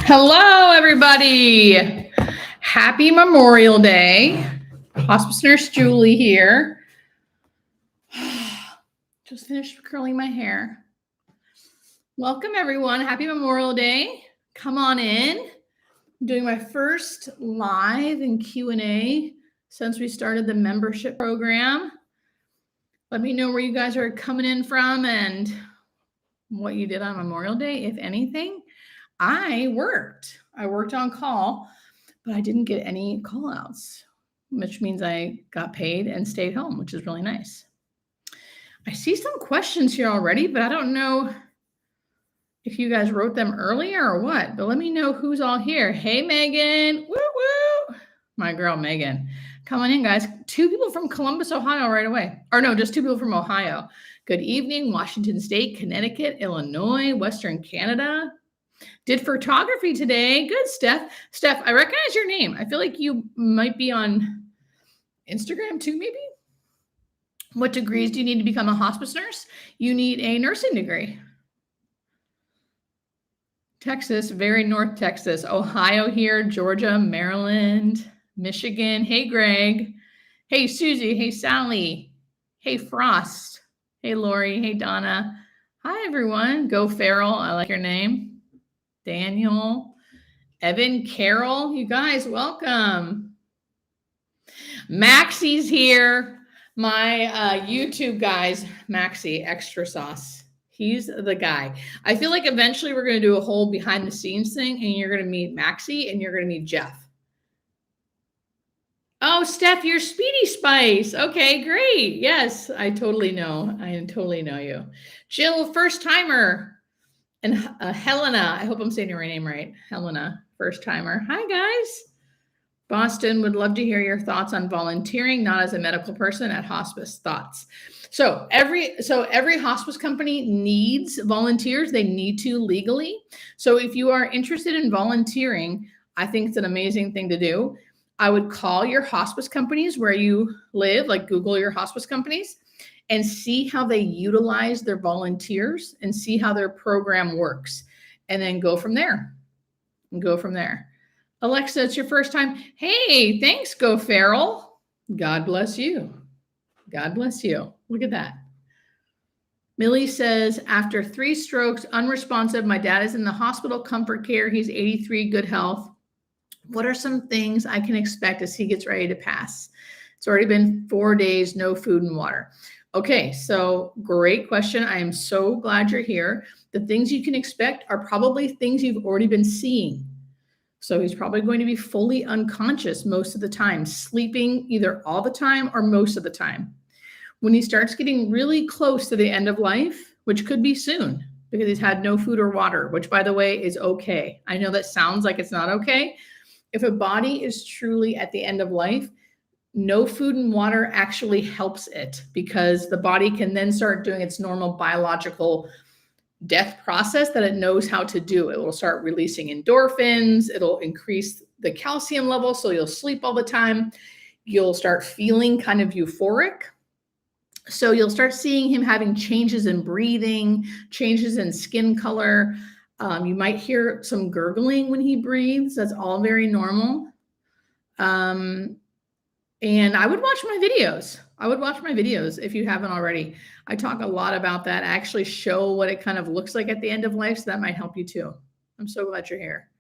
Hello, everybody. Happy Memorial Day. Hospice Nurse Julie here. Just finished curling my hair. Welcome, everyone. Happy Memorial Day. Come on in. I'm doing my first live and Q&A since we started the membership program. Let me know where you guys are coming in from and what you did on Memorial Day, if anything. I worked on call, but I didn't get any call outs, which means I got paid and stayed home, which is really nice. I see some questions here already, but I don't know if you guys wrote them earlier or what, but let me know who's all here. Hey, Megan. Woo, woo. My girl, Megan. Come on in, guys. 2 people from Columbus, Ohio right away. Or no, just 2 people from Ohio. Good evening, Washington State, Connecticut, Illinois, Western Canada. Did photography today. Good, Steph. Steph, I recognize your name. I feel like you might be on Instagram too, maybe? What degrees do you need to become a hospice nurse? You need a nursing degree. Texas, very North Texas. Ohio here, Georgia, Maryland, Michigan. Hey, Greg. Hey, Susie. Hey, Sally. Hey, Frost. Hey, Lori. Hey, Donna. Hi, everyone. Go Farrell. I like your name. Daniel, Evan, Carol, you guys, welcome. Maxie's here. My YouTube guys, Maxie, extra sauce. He's the guy. I feel like eventually we're going to do a whole behind the scenes thing and you're going to meet Maxie and you're going to meet Jeff. Oh, Steph, you're Speedy Spice. Okay, great. Yes, I totally know. I totally know you. Jill, first timer. And Helena, I hope I'm saying your name right. Helena, first timer. Hi, guys. Boston, would love to hear your thoughts on volunteering, not as a medical person at hospice. Thoughts. So every hospice company needs volunteers. They need to legally. So if you are interested in volunteering, I think it's an amazing thing to do. I would call your hospice companies where you live, like Google your hospice companies, and see how they utilize their volunteers and see how their program works. And then go from there. Alexa, it's your first time. Hey, thanks, Go Farrell. God bless you. God bless you. Look at that. Millie says, after 3 strokes, unresponsive. My dad is in the hospital comfort care. He's 83, good health. What are some things I can expect as he gets ready to pass? It's already been 4 days, no food and water. Okay, so great question. I am so glad you're here. The things you can expect are probably things you've already been seeing. So he's probably going to be fully unconscious most of the time, sleeping either all the time or most of the time. When he starts getting really close to the end of life, which could be soon because he's had no food or water, which by the way is okay. I know that sounds like it's not okay. If a body is truly at the end of life, no food and water actually helps it because the body can then start doing its normal biological death process that it knows how to do. It will start releasing endorphins. It'll increase the calcium level, so you'll sleep all the time. You'll start feeling kind of euphoric. So you'll start seeing him having changes in breathing, changes in skin color. You might hear some gurgling when he breathes. That's all very normal. And I would watch my videos. If you haven't already. I talk a lot about that. I actually show what it kind of looks like at the end of life, so that might help you too. I'm so glad you're here.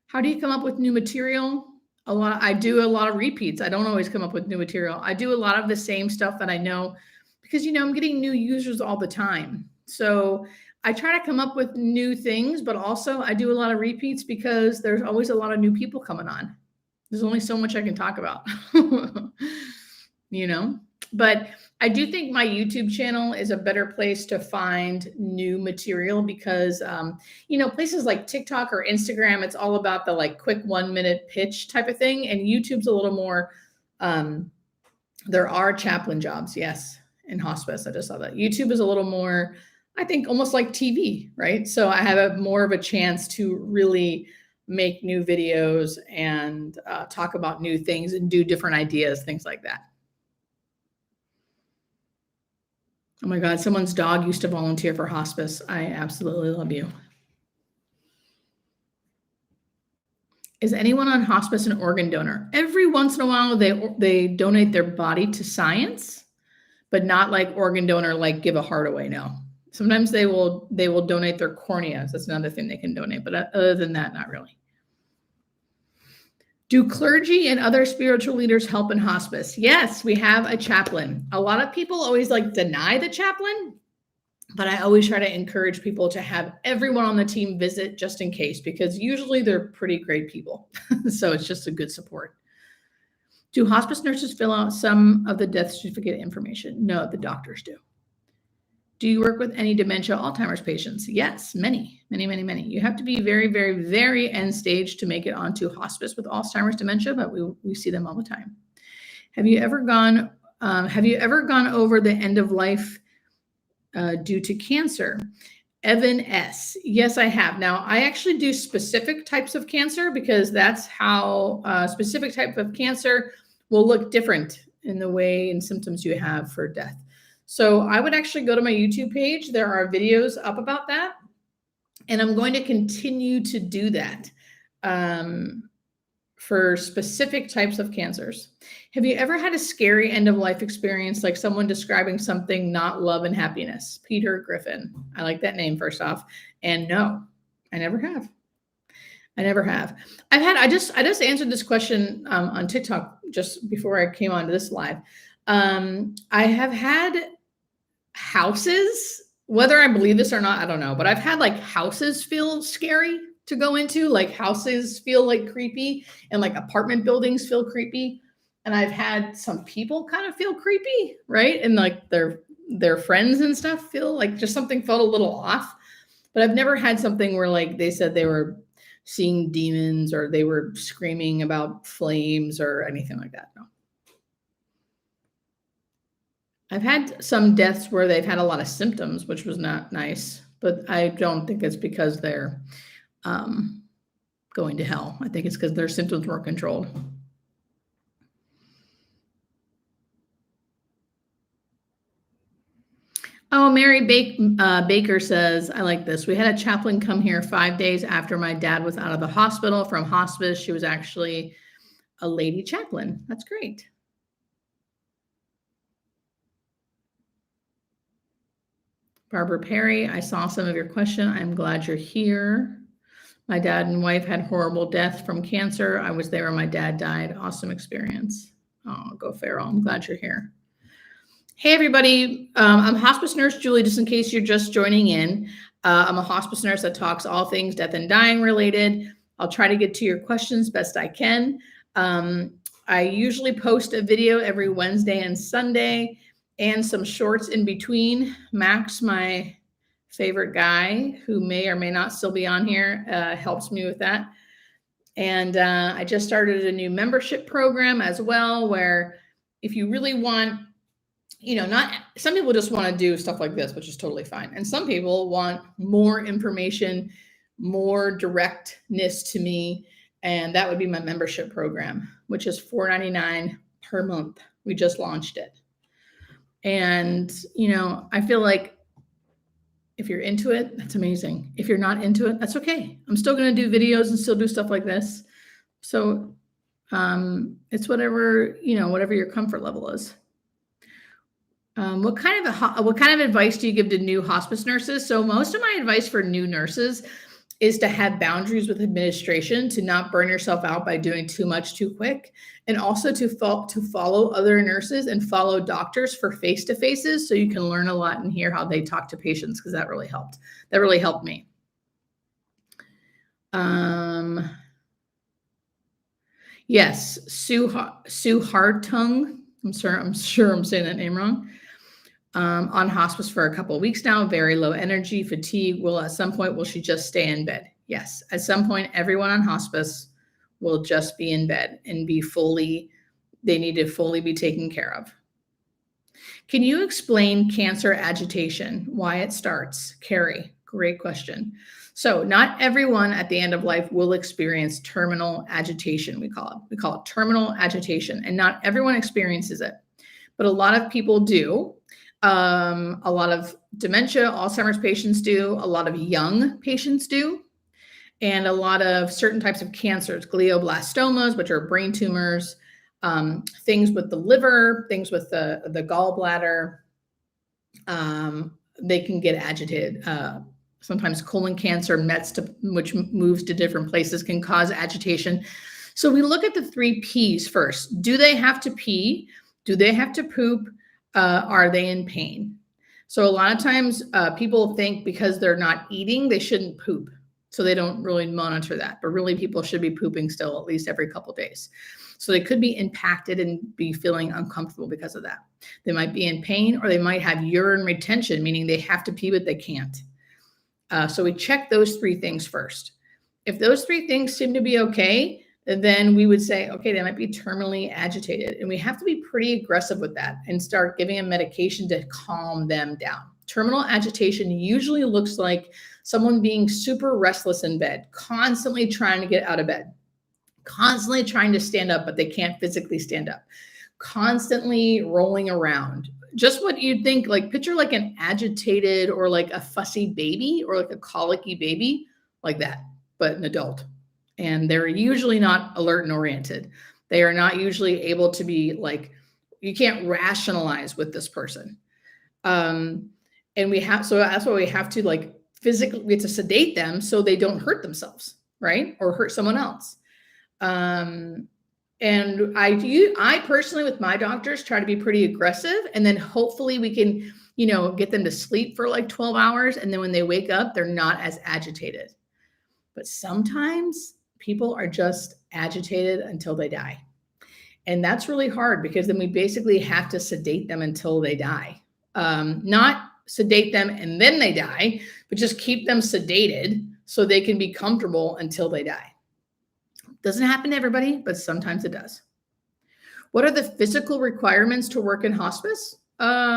How do you come up with new material? I do a lot of repeats. I don't always come up with new material. I do a lot of the same stuff that I know because, I'm getting new users all the time. So I try to come up with new things, but also I do a lot of repeats because there's always a lot of new people coming on. There's only so much I can talk about, but I do think my YouTube channel is a better place to find new material because, places like TikTok or Instagram, it's all about the quick 1-minute pitch type of thing. And YouTube's a little more, there are chaplain jobs. Yes. In hospice. I just saw that. YouTube is a little more, I think almost like TV, right? So I have more of a chance to really make new videos and talk about new things and do different ideas, things like that. Oh my God, someone's dog used to volunteer for hospice. I absolutely love you. Is anyone on hospice an organ donor? Every once in a while, they donate their body to science, but not like organ donor, like give a heart away. No. Sometimes they will donate their corneas. That's another thing they can donate, but other than that, not really. Do clergy and other spiritual leaders help in hospice? Yes, we have a chaplain. A lot of people always like deny the chaplain, but I always try to encourage people to have everyone on the team visit just in case, because usually they're pretty great people. So it's just a good support. Do hospice nurses fill out some of the death certificate information? No, the doctors do. Do you work with any dementia Alzheimer's patients? Yes, many. You have to be very, very, very end stage to make it onto hospice with Alzheimer's dementia, but we see them all the time. Have you ever gone over the end of life due to cancer? Evan S. Yes, I have. Now, I actually do specific types of cancer because that's how specific type of cancer will look different in the way and symptoms you have for death. So I would actually go to my YouTube page. There are videos up about that. And I'm going to continue to do that for specific types of cancers. Have you ever had a scary end of life experience, like someone describing something not love and happiness? Peter Griffin. I like that name, first off. And no, I never have. I just answered this question on TikTok just before I came onto this live. I have had houses, whether I believe this or not, I don't know, but I've had like houses feel scary to go into, like houses feel like creepy, and like apartment buildings feel creepy. And I've had some people kind of feel creepy, right? And like their friends and stuff feel like just something felt a little off. But I've never had something where like they said they were seeing demons or they were screaming about flames or anything like that. No. I've had some deaths where they've had a lot of symptoms, which was not nice, but I don't think it's because they're going to hell. I think it's because their symptoms weren't controlled. Oh, Mary Baker says, I like this. We had a chaplain come here 5 days after my dad was out of the hospital from hospice. She was actually a lady chaplain. That's great. Barbara Perry, I saw some of your question. I'm glad you're here. My dad and wife had horrible death from cancer. I was there when my dad died. Awesome experience. Oh, go Farrell. I'm glad you're here. Hey, everybody. I'm Hospice Nurse Julie, just in case you're just joining in. I'm a hospice nurse that talks all things death and dying related. I'll try to get to your questions best I can. I usually post a video every Wednesday and Sunday, and some shorts in between. Max, my favorite guy, who may or may not still be on here, helps me with that. And I just started a new membership program as well, where if you really want, not some people just want to do stuff like this, which is totally fine. And some people want more information, more directness to me. And that would be my membership program, which is $4.99 per month. We just launched it. And, I feel like if you're into it, that's amazing. If you're not into it, that's okay. I'm still going to do videos and still do stuff like this. So it's whatever your comfort level is. What kind of advice do you give to new hospice nurses? So most of my advice for new nurses is to have boundaries with administration, to not burn yourself out by doing too much too quick, and also to follow other nurses and follow doctors for face-to-faces so you can learn a lot and hear how they talk to patients, because that really helped. That really helped me. Yes, Sue Hardtongue. I'm sure I'm saying that name wrong. On hospice for a couple of weeks now, very low energy, fatigue. At some point, will she just stay in bed? Yes. At some point, everyone on hospice will just be in bed and they need to fully be taken care of. Can you explain cancer agitation, why it starts? Carrie, great question. So not everyone at the end of life will experience terminal agitation, we call it. We call it terminal agitation, and not everyone experiences it, but a lot of people do. A lot of dementia, Alzheimer's patients do. A lot of young patients do. and a lot of certain types of cancers, glioblastomas, which are brain tumors, things with the liver, things with the gallbladder. They can get agitated. Sometimes colon cancer, which moves to different places, can cause agitation. So we look at the 3 P's first. Do they have to pee? Do they have to poop? Are they in pain? So a lot of times people think because they're not eating, they shouldn't poop. So they don't really monitor that. But really, people should be pooping still at least every couple of days. So they could be impacted and be feeling uncomfortable because of that. They might be in pain, or they might have urine retention, meaning they have to pee, but they can't. So we check those 3 things first. If those 3 things seem to be okay, then we would say, okay, they might be terminally agitated. And we have to be pretty aggressive with that and start giving them medication to calm them down. Terminal agitation usually looks like someone being super restless in bed, constantly trying to get out of bed, constantly trying to stand up, but they can't physically stand up, constantly rolling around. Just what you'd think, like picture like an agitated or like a fussy baby or like a colicky baby, like that, but an adult. And they're usually not alert and oriented. They are not usually able to be like, you can't rationalize with this person. And so that's why we have to like physically, we have to sedate them so they don't hurt themselves, right? Or hurt someone else. And I personally, with my doctors, try to be pretty aggressive, and then hopefully we can, get them to sleep for like 12 hours. And then when they wake up, they're not as agitated. But sometimes people are just agitated until they die. And that's really hard because then we basically have to sedate them until they die. Not sedate them and then they die, but just keep them sedated so they can be comfortable until they die. Doesn't happen to everybody, but sometimes it does. What are the physical requirements to work in hospice? That's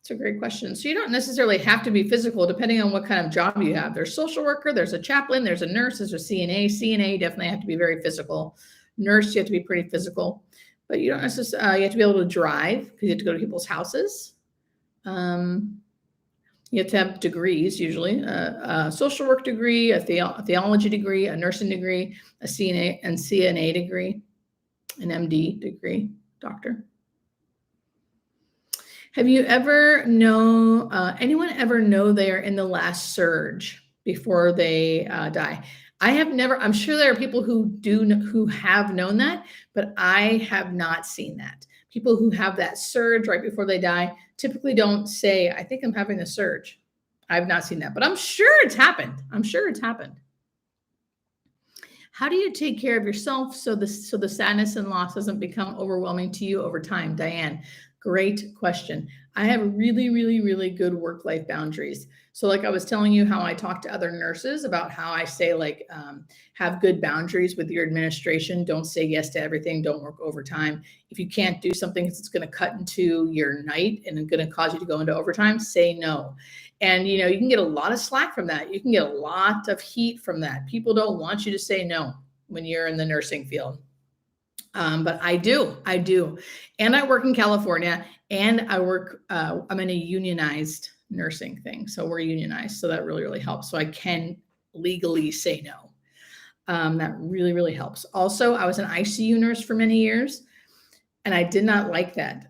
a great question. So you don't necessarily have to be physical depending on what kind of job you have. There's a social worker, there's a chaplain, there's a nurse, there's a CNA. CNA definitely have to be very physical. Nurse, you have to be pretty physical, but you don't necessarily, you have to be able to drive because you have to go to people's houses. You have to have degrees, usually a social work degree, a theology degree, a nursing degree, a CNA degree, an MD degree, doctor. Have you ever anyone ever know they are in the last surge before they die? I have never. I'm sure there are people who have known that, but I have not seen that. People who have that surge right before they die typically don't say, I think I'm having a surge. I've not seen that, but I'm sure it's happened. How do you take care of yourself so the sadness and loss doesn't become overwhelming to you over time? Diane, great question. I have really, really, really good work-life boundaries. So like I was telling you how I talk to other nurses about how I say have good boundaries with your administration. Don't say yes to everything. Don't work overtime. If you can't do something that's going to cut into your night and going to cause you to go into overtime, say no. And, you can get a lot of slack from that. You can get a lot of heat from that. People don't want you to say no when you're in the nursing field. But I do. And I work in California, and I'm in a unionized nursing thing. So we're unionized. So that really, really helps. So I can legally say no. That really, really helps. Also, I was an ICU nurse for many years, and I did not like that.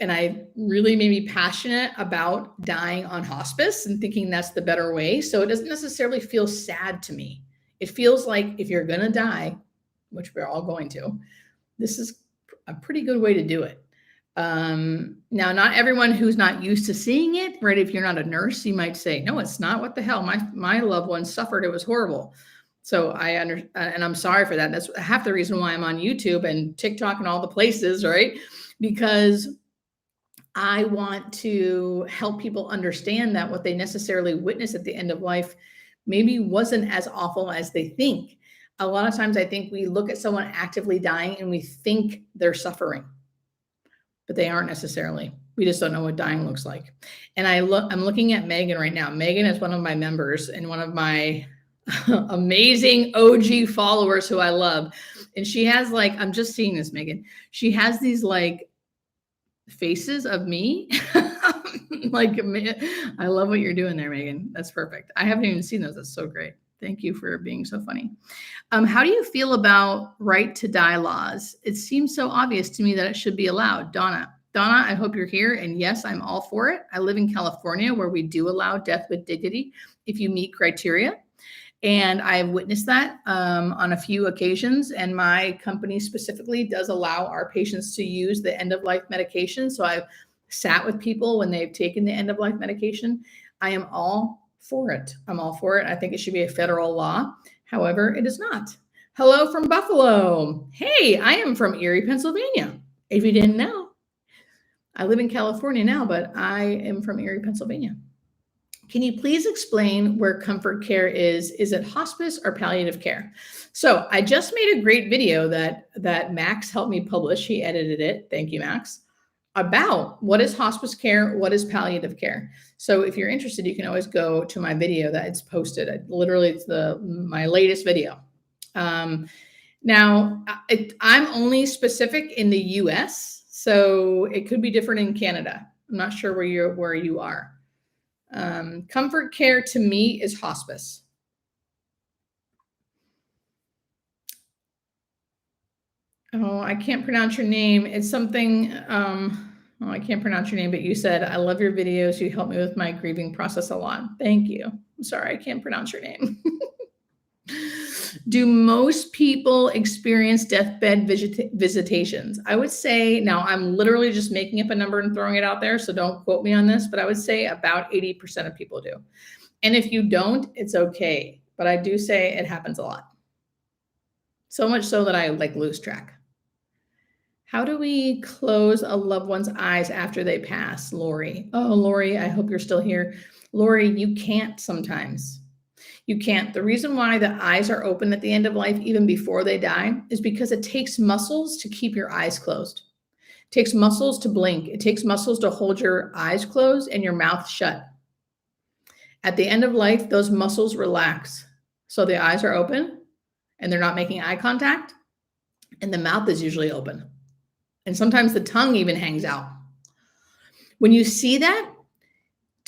And I really made me passionate about dying on hospice and thinking that's the better way. So it doesn't necessarily feel sad to me. It feels like if you're going to die, which we're all going to, this is a pretty good way to do it. Now, not everyone who's not used to seeing it, right? If you're not a nurse, you might say, no, it's not. What the hell? My loved one suffered. It was horrible. So and I'm sorry for that. That's half the reason why I'm on YouTube and TikTok and all the places, right? Because I want to help people understand that what they necessarily witness at the end of life maybe wasn't as awful as they think. A lot of times I think we look at someone actively dying and we think they're suffering, but they aren't necessarily. We just don't know what dying looks like. And I'm looking at Megan right now. Megan is one of my members and one of my amazing OG followers who I love. And she has I'm just seeing this, Megan. She has these faces of me Like, I love what you're doing there, Megan. That's perfect. I haven't even seen those. That's so great. Thank you for being so funny. How do you feel about right to die laws? It seems so obvious to me that it should be allowed. Donna, I hope you're here. And yes, I'm all for it. I live in California where we do allow death with dignity if you meet criteria. And I've witnessed that on a few occasions. And my company specifically does allow our patients to use the end of life medication. So I've sat with people when they've taken the end of life medication. I am all for it. I'm all for it. I think it should be a federal law. However, it is not. Hello from Buffalo. Hey, I am from Erie, Pennsylvania. If you didn't know, I live in California now, but I am from Erie, Pennsylvania. Can you please explain where comfort care is? Is it hospice or palliative care? So I just made a great video that Max helped me publish. He edited it. Thank you, Max. About what is hospice care, what is palliative care. So if you're interested, you can always go to my video that it's posted. It's my latest video. Now, I'm only specific in the US, so it could be different in Canada. I'm not sure where you are. Comfort care to me is hospice. Oh, I can't pronounce your name. It's something, I can't pronounce your name, but you said, I love your videos. You help me with my grieving process a lot. Thank you. I'm sorry, I can't pronounce your name. Do most people experience deathbed visitations? I would say, now I'm literally just making up a number and throwing it out there, so don't quote me on this, but I would say about 80% of people do. And if you don't, it's okay. But I do say it happens a lot. So much so that I lose track. How do we close a loved one's eyes after they pass, Lori? Oh, Lori, I hope you're still here. Lori, you can't sometimes. You can't. The reason why the eyes are open at the end of life, even before they die, is because it takes muscles to keep your eyes closed. It takes muscles to blink. It takes muscles to hold your eyes closed and your mouth shut. At the end of life, those muscles relax. So the eyes are open and they're not making eye contact, and the mouth is usually open. And sometimes the tongue even hangs out. When you see that,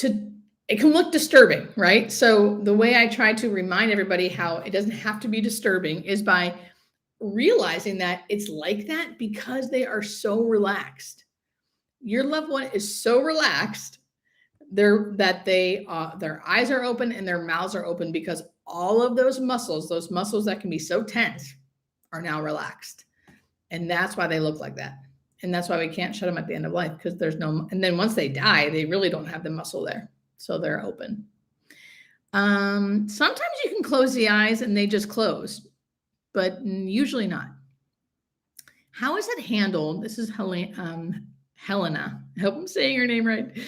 it can look disturbing, right? So the way I try to remind everybody how it doesn't have to be disturbing is by realizing that it's like that because they are so relaxed. Your loved one is so relaxed that their eyes are open and their mouths are open because all of those muscles that can be so tense, are now relaxed. And that's why they look like that. And that's why we can't shut them at the end of life, because and then once they die, they really don't have the muscle there. So they're open. Sometimes you can close the eyes and they just close, but usually not. How is it handled? This is Helena. I hope I'm saying your name right.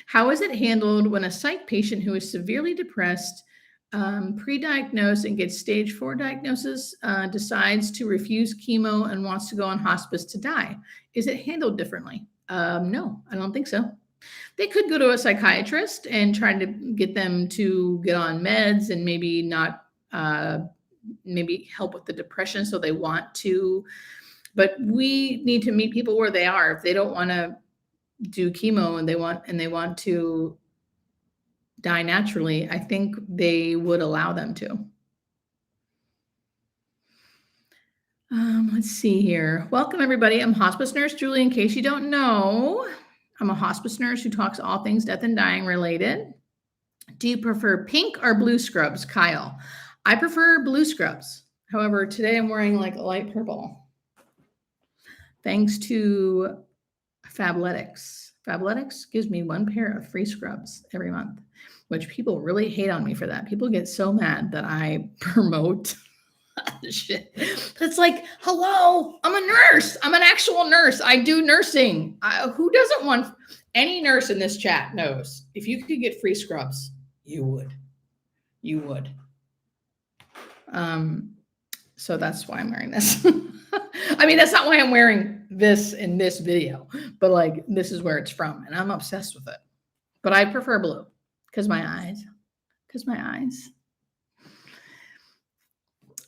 How is it handled when a psych patient who is severely depressed, pre-diagnosed and gets stage 4 diagnosis, decides to refuse chemo and wants to go on hospice to die? Is it handled differently? No, I don't think so. They could go to a psychiatrist and try to get them to get on meds and maybe not, maybe help with the depression. So they want to, but we need to meet people where they are. If they don't want to do chemo and they want to die naturally, I think they would allow them to. Let's see here. Welcome, everybody. I'm Hospice Nurse Julie. In case you don't know, I'm a hospice nurse who talks all things death and dying related. Do you prefer pink or blue scrubs, Kyle? I prefer blue scrubs. However, today I'm wearing like a light purple. Thanks to Fabletics. Fabletics gives me 1 pair of free scrubs every month, which people really hate on me for that. People get so mad that I promote shit. It's like, hello, I'm a nurse. I'm an actual nurse. I do nursing. Who doesn't want, any nurse in this chat knows if you could get free scrubs, you would. You would. So that's why I'm wearing this. I mean, that's not why I'm wearing this in this video, but like, this is where it's from and I'm obsessed with it. But I prefer blue because my eyes.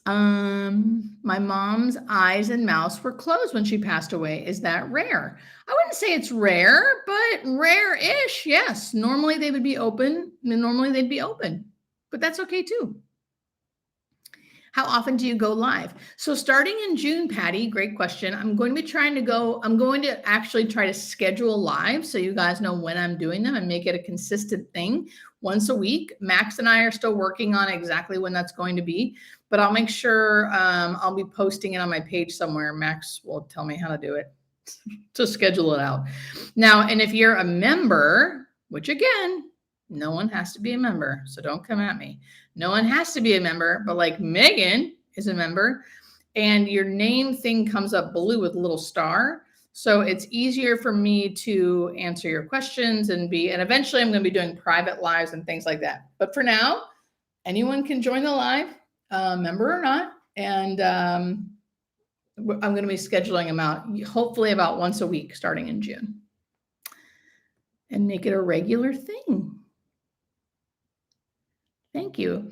My mom's eyes and mouth were closed when she passed away. Is that rare? I wouldn't say it's rare, but rare-ish. Yes. Normally they would be open. Normally they'd be open, but that's okay too. How often do you go live? So starting in June, Patty, great question. I'm going to actually try to schedule live so you guys know when I'm doing them and make it a consistent thing once a week. Max and I are still working on exactly when that's going to be, but I'll make sure I'll be posting it on my page somewhere. Max will tell me how to do it to schedule it out. Now, and if you're a member, which again, no one has to be a member, so don't come at me. No one has to be a member, but like Megan is a member and your name thing comes up blue with a little star. So it's easier for me to answer your questions and eventually I'm going to be doing private lives and things like that. But for now, anyone can join the live, member or not. And I'm going to be scheduling them out, hopefully about once a week starting in June, and make it a regular thing. Thank you.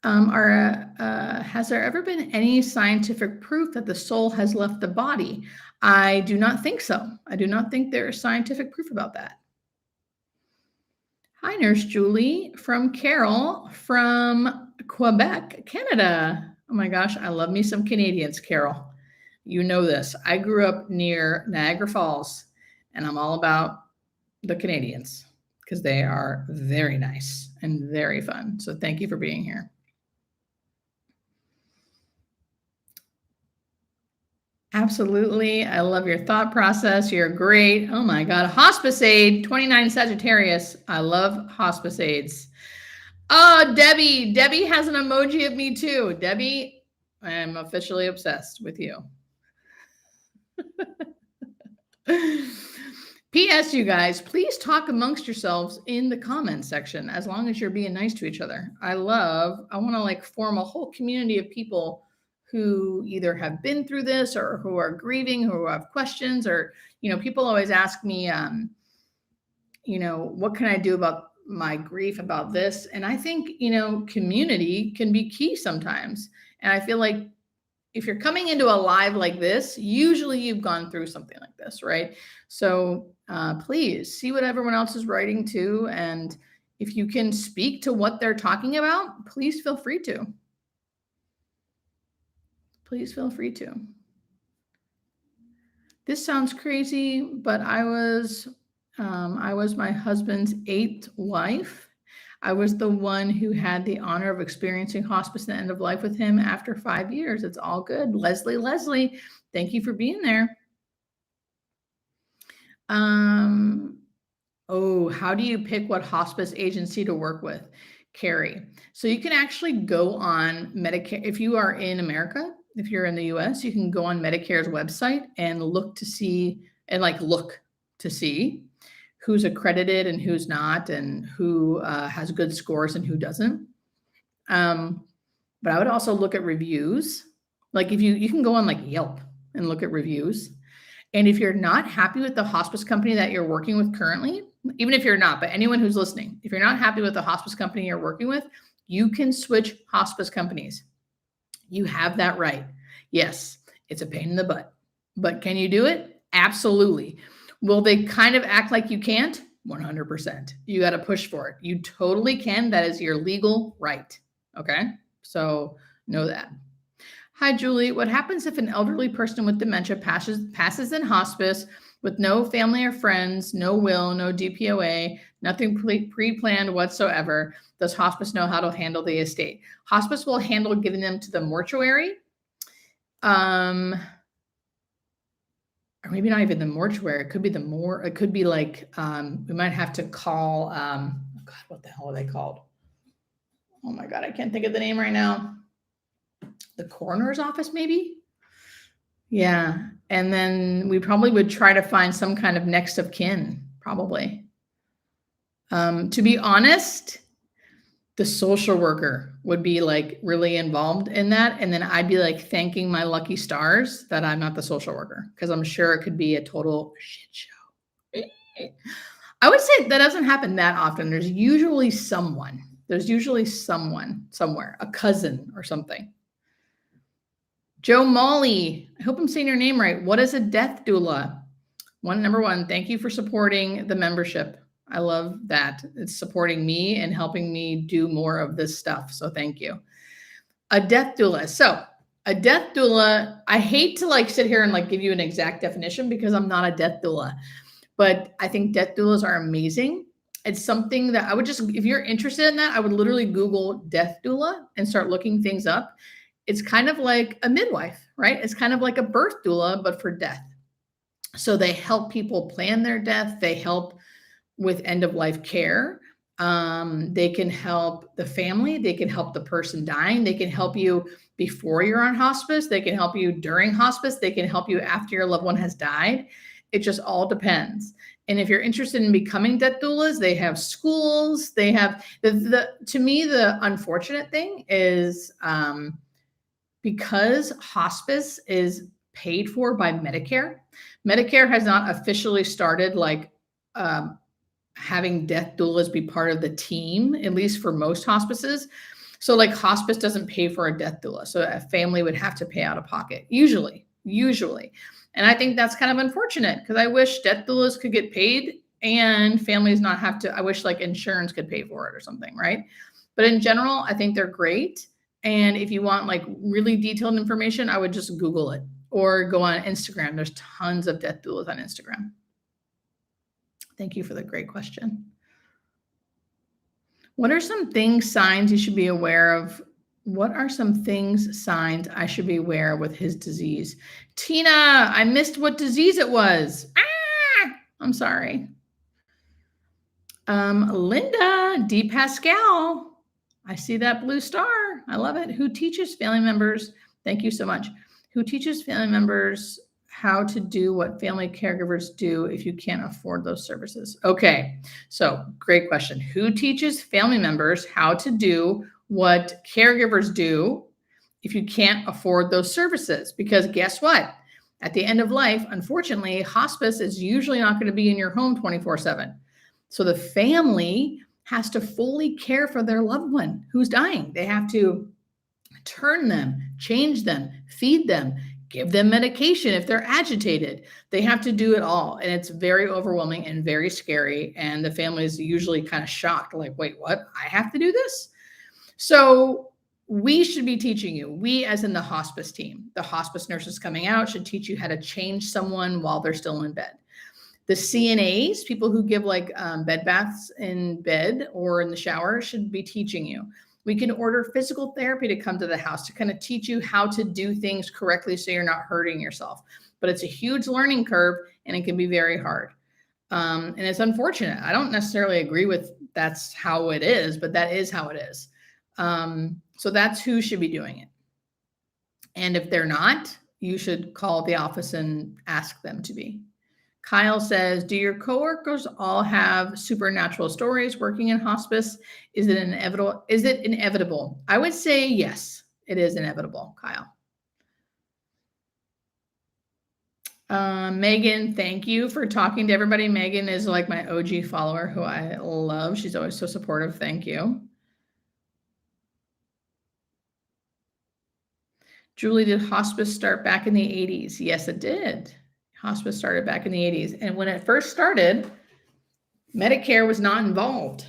Has there ever been any scientific proof that the soul has left the body? I do not think so. I do not think there is scientific proof about that. Hi, Nurse Julie from Carol from Quebec, Canada. Oh my gosh, I love me some Canadians, Carol. You know this. I grew up near Niagara Falls, and I'm all about the Canadians because they are very nice and very fun. So thank you for being here. Absolutely. I love your thought process. You're great. Oh my God. Hospice aid, 29 Sagittarius. I love hospice aids. Oh, Debbie. Debbie has an emoji of me too. Debbie, I am officially obsessed with you. P.S. You guys, please talk amongst yourselves in the comments section as long as you're being nice to each other. I want to like form a whole community of people who either have been through this or who are grieving, who have questions, or, people always ask me, what can I do about my grief about this? And I think, community can be key sometimes. And I feel like if you're coming into a live like this, usually you've gone through something like this, right? So please see what everyone else is writing too. And if you can speak to what they're talking about, please feel free to. Please feel free to. This sounds crazy, but I was my husband's 8th wife. I was the one who had the honor of experiencing hospice and the end of life with him after 5 years. It's all good. Leslie, thank you for being there. How do you pick what hospice agency to work with? Carrie. So you can actually go on Medicare. If you are in America, if you're in the US, you can go on Medicare's website and look to see who's accredited and who's not, and who has good scores and who doesn't. But I would also look at reviews. Like if you can go on like Yelp and look at reviews. And if you're not happy with the hospice company that you're working with currently, even if you're not, but anyone who's listening, if you're not happy with the hospice company you're working with, you can switch hospice companies. You have that right. Yes, it's a pain in the butt, but can you do it? Absolutely. Will they kind of act like you can't? 100%. You got to push for it. You totally can. That is your legal right. Okay. So know that. Hi, Julie. What happens if an elderly person with dementia passes in hospice with no family or friends, no will, no DPOA, nothing pre-planned whatsoever? Does hospice know how to handle the estate? Hospice will handle giving them to the mortuary. Or maybe not even the mortuary. It could be it could be like, we might have to call, God, what the hell are they called? Oh my God, I can't think of the name right now. The coroner's office, maybe? Yeah. And then we probably would try to find some kind of next of kin, probably. To be honest, the social worker would be like really involved in that. And then I'd be like thanking my lucky stars that I'm not the social worker, because I'm sure it could be a total shit show. I would say that doesn't happen that often. There's usually someone somewhere, a cousin or something. Joe Molly, I hope I'm saying your name right. What is a death doula? Number one, thank you for supporting the membership. I love that. It's supporting me and helping me do more of this stuff. So thank you. A death doula. So a death doula, I hate to like sit here and like give you an exact definition because I'm not a death doula, but I think death doulas are amazing. It's something that I would just, if you're interested in that, I would literally Google death doula and start looking things up. It's kind of like a midwife, right? It's kind of like a birth doula, but for death. So they help people plan their death. They help with end of life care. They can help the family. They can help the person dying. They can help you before you're on hospice. They can help you during hospice. They can help you after your loved one has died. It just all depends. And if you're interested in becoming death doulas, they have schools. They have to me, the unfortunate thing is because hospice is paid for by Medicare. Medicare has not officially started like having death doulas be part of the team, at least for most hospices. So like hospice doesn't pay for a death doula. So a family would have to pay out of pocket, usually. And I think that's kind of unfortunate because I wish death doulas could get paid and families not have to. I wish like insurance could pay for it or something, right? But in general, I think they're great. And if you want like really detailed information, I would just Google it or go on Instagram. There's tons of death doulas on Instagram. Thank you for the great question. What are some things, signs you should be aware of? What are some things, signs I should be aware of with his disease? Tina, I missed what disease it was. I'm sorry. Linda, D. Pascal. I see that blue star. I love it. Who teaches family members? Thank you so much. Who teaches family members how to do what family caregivers do if you can't afford those services? Okay, so great question. Who teaches family members how to do what caregivers do if you can't afford those services? Because guess what? At the end of life, unfortunately, hospice is usually not going to be in your home 24/7. So the family has to fully care for their loved one who's dying. They have to turn them, change them, feed them, give them medication if they're agitated. They have to do it all. And it's very overwhelming and very scary. And the family is usually kind of shocked, like, wait, what? I have to do this? So we should be teaching you, we as in the hospice team, the hospice nurses coming out should teach you how to change someone while they're still in bed. The CNAs, people who give like bed baths in bed or in the shower, should be teaching you. We can order physical therapy to come to the house to kind of teach you how to do things correctly so you're not hurting yourself. But it's a huge learning curve and it can be very hard. And it's unfortunate. I don't necessarily agree with that's how it is, but that is how it is. So that's who should be doing it. And if they're not, you should call the office and ask them to be. Kyle says, do your coworkers all have supernatural stories working in hospice? Is it inevitable? Is it inevitable? I would say yes, it is inevitable, Kyle. Megan, thank you for talking to everybody. Megan is like my OG follower who I love. She's always so supportive. Thank you. Julie, did hospice start back in the 80s? Yes, it did. Hospice started back in the 80s. And when it first started, Medicare was not involved,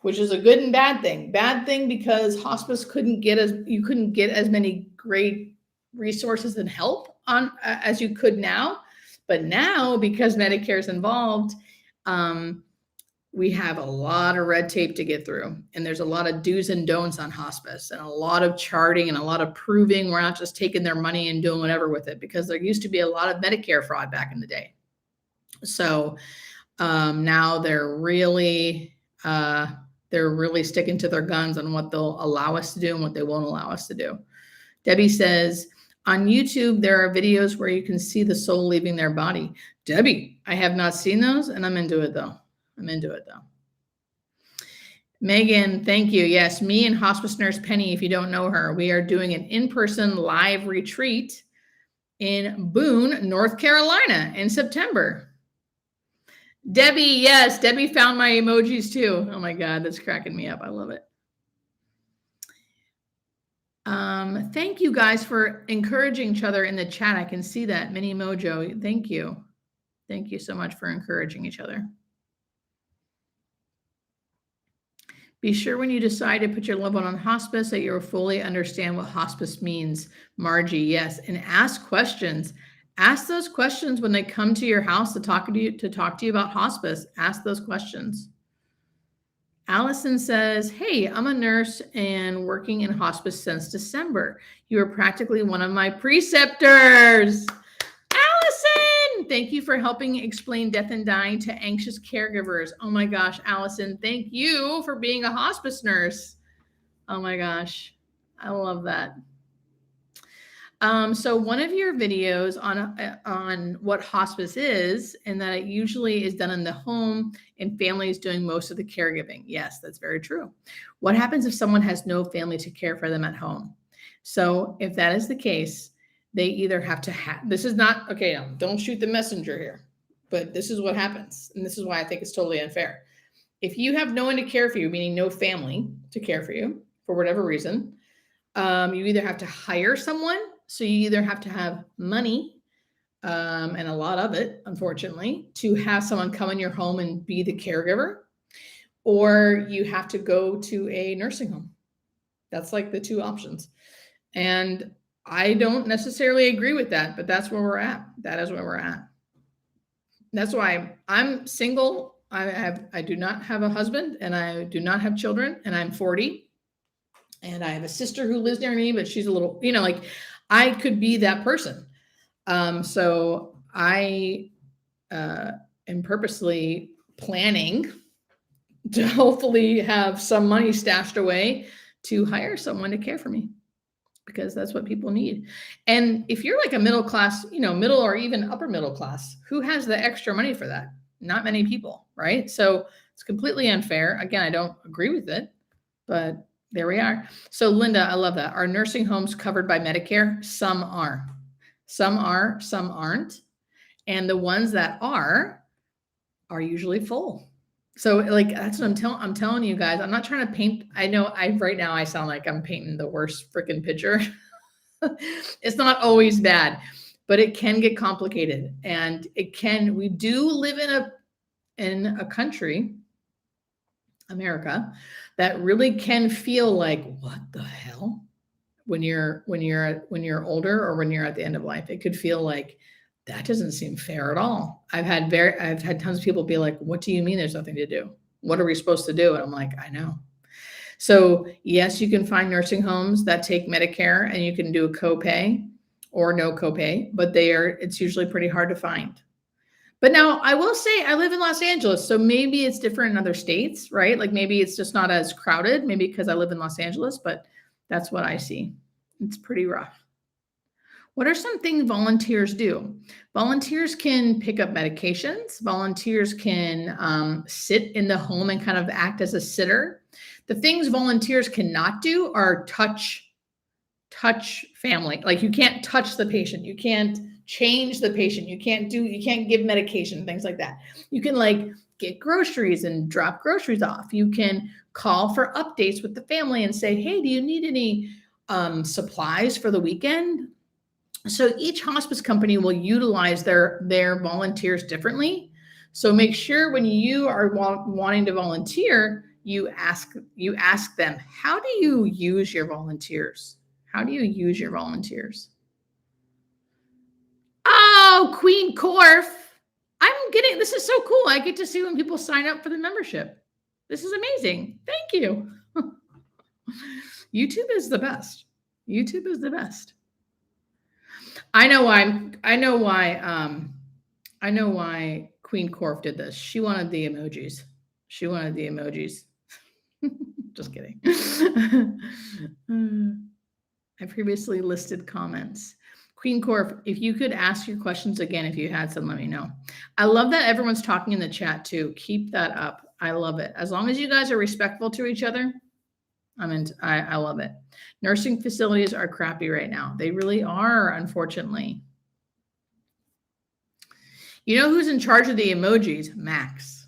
which is a good and bad thing. Bad thing because hospice couldn't get as many great resources and help on as you could now. But now, because Medicare is involved, we have a lot of red tape to get through. And there's a lot of do's and don'ts on hospice and a lot of charting and a lot of proving. We're not just taking their money and doing whatever with it, because there used to be a lot of Medicare fraud back in the day. So now they're really sticking to their guns on what they'll allow us to do and what they won't allow us to do. Debbie says, on YouTube, there are videos where you can see the soul leaving their body. Debbie, I have not seen those, and I'm into it though. Megan, thank you. Yes, me and hospice nurse Penny, if you don't know her, we are doing an in-person live retreat in Boone, North Carolina in September. Debbie, yes, Debbie found my emojis too. Oh my God, that's cracking me up. I love it. Thank you guys for encouraging each other in the chat. I can see that. Mini Mojo, thank you. Thank you so much for encouraging each other. Be sure when you decide to put your loved one on hospice that you fully understand what hospice means. Margie, yes. And ask questions. Ask those questions when they come to your house to talk to you about hospice. Ask those questions. Allison says, hey, I'm a nurse and working in hospice since December. You are practically one of my preceptors. Allison, thank you for helping explain death and dying to anxious caregivers. Oh my gosh, Allison, thank you for being a hospice nurse. Oh my gosh, I love that. So one of your videos on what hospice is, and that it usually is done in the home and families doing most of the caregiving. Yes, that's very true. What happens if someone has no family to care for them at home? So if that is the case, they either have to have, this is not, okay, no, don't shoot the messenger here, but this is what happens. And this is why I think it's totally unfair. If you have no one to care for you, meaning no family to care for you for whatever reason, you either have to hire someone. So you either have to have money, and a lot of it, unfortunately, to have someone come in your home and be the caregiver, or you have to go to a nursing home. That's like the two options. And I don't necessarily agree with that, but that's where we're at. That is where we're at. That's why I'm single. I do not have a husband, and I do not have children, and I'm 40. And I have a sister who lives near me, but she's a little, like I could be that person. So I am purposely planning to hopefully have some money stashed away to hire someone to care for me, because that's what people need. And if you're like a middle class, middle or even upper middle class, who has the extra money for that? Not many people, right? So it's completely unfair. Again, I don't agree with it, but there we are. So Linda, I love that. Are nursing homes covered by Medicare? Some are, some aren't. And the ones that are usually full. So like, that's what I'm telling you guys. I'm not trying to paint. I know right now I sound like I'm painting the worst freaking picture. It's not always bad, but it can get complicated. And we do live in a country, America, that really can feel like, what the hell? When you're older, or when you're at the end of life, it could feel like that doesn't seem fair at all. I've had tons of people be like, what do you mean there's nothing to do? What are we supposed to do? And I'm like, I know. So yes, you can find nursing homes that take Medicare, and you can do a copay or no copay, but it's usually pretty hard to find. But now I will say I live in Los Angeles, so maybe it's different in other states, right? Like maybe it's just not as crowded, maybe because I live in Los Angeles, but that's what I see. It's pretty rough. What are some things volunteers do? Volunteers can pick up medications. Volunteers can sit in the home and kind of act as a sitter. The things volunteers cannot do are touch family. Like you can't touch the patient. You can't change the patient. You can't give medication, things like that. You can like get groceries and drop groceries off. You can call for updates with the family and say, hey, do you need any supplies for the weekend? So each hospice company will utilize their volunteers differently. So make sure when you are wanting to volunteer, you ask them, how do you use your volunteers? How do you use your volunteers? Oh, Queen Corf. This is so cool. I get to see when people sign up for the membership. This is amazing. Thank you. YouTube is the best. YouTube is the best. I know why Queen Corf did this. She wanted the emojis. Just kidding. I previously listed comments. Queen Corf, if you could ask your questions again, if you had some, let me know. I love that everyone's talking in the chat too. Keep that up. I love it. As long as you guys are respectful to each other, I love it. Nursing facilities are crappy right now. They really are, unfortunately. You know who's in charge of the emojis? Max.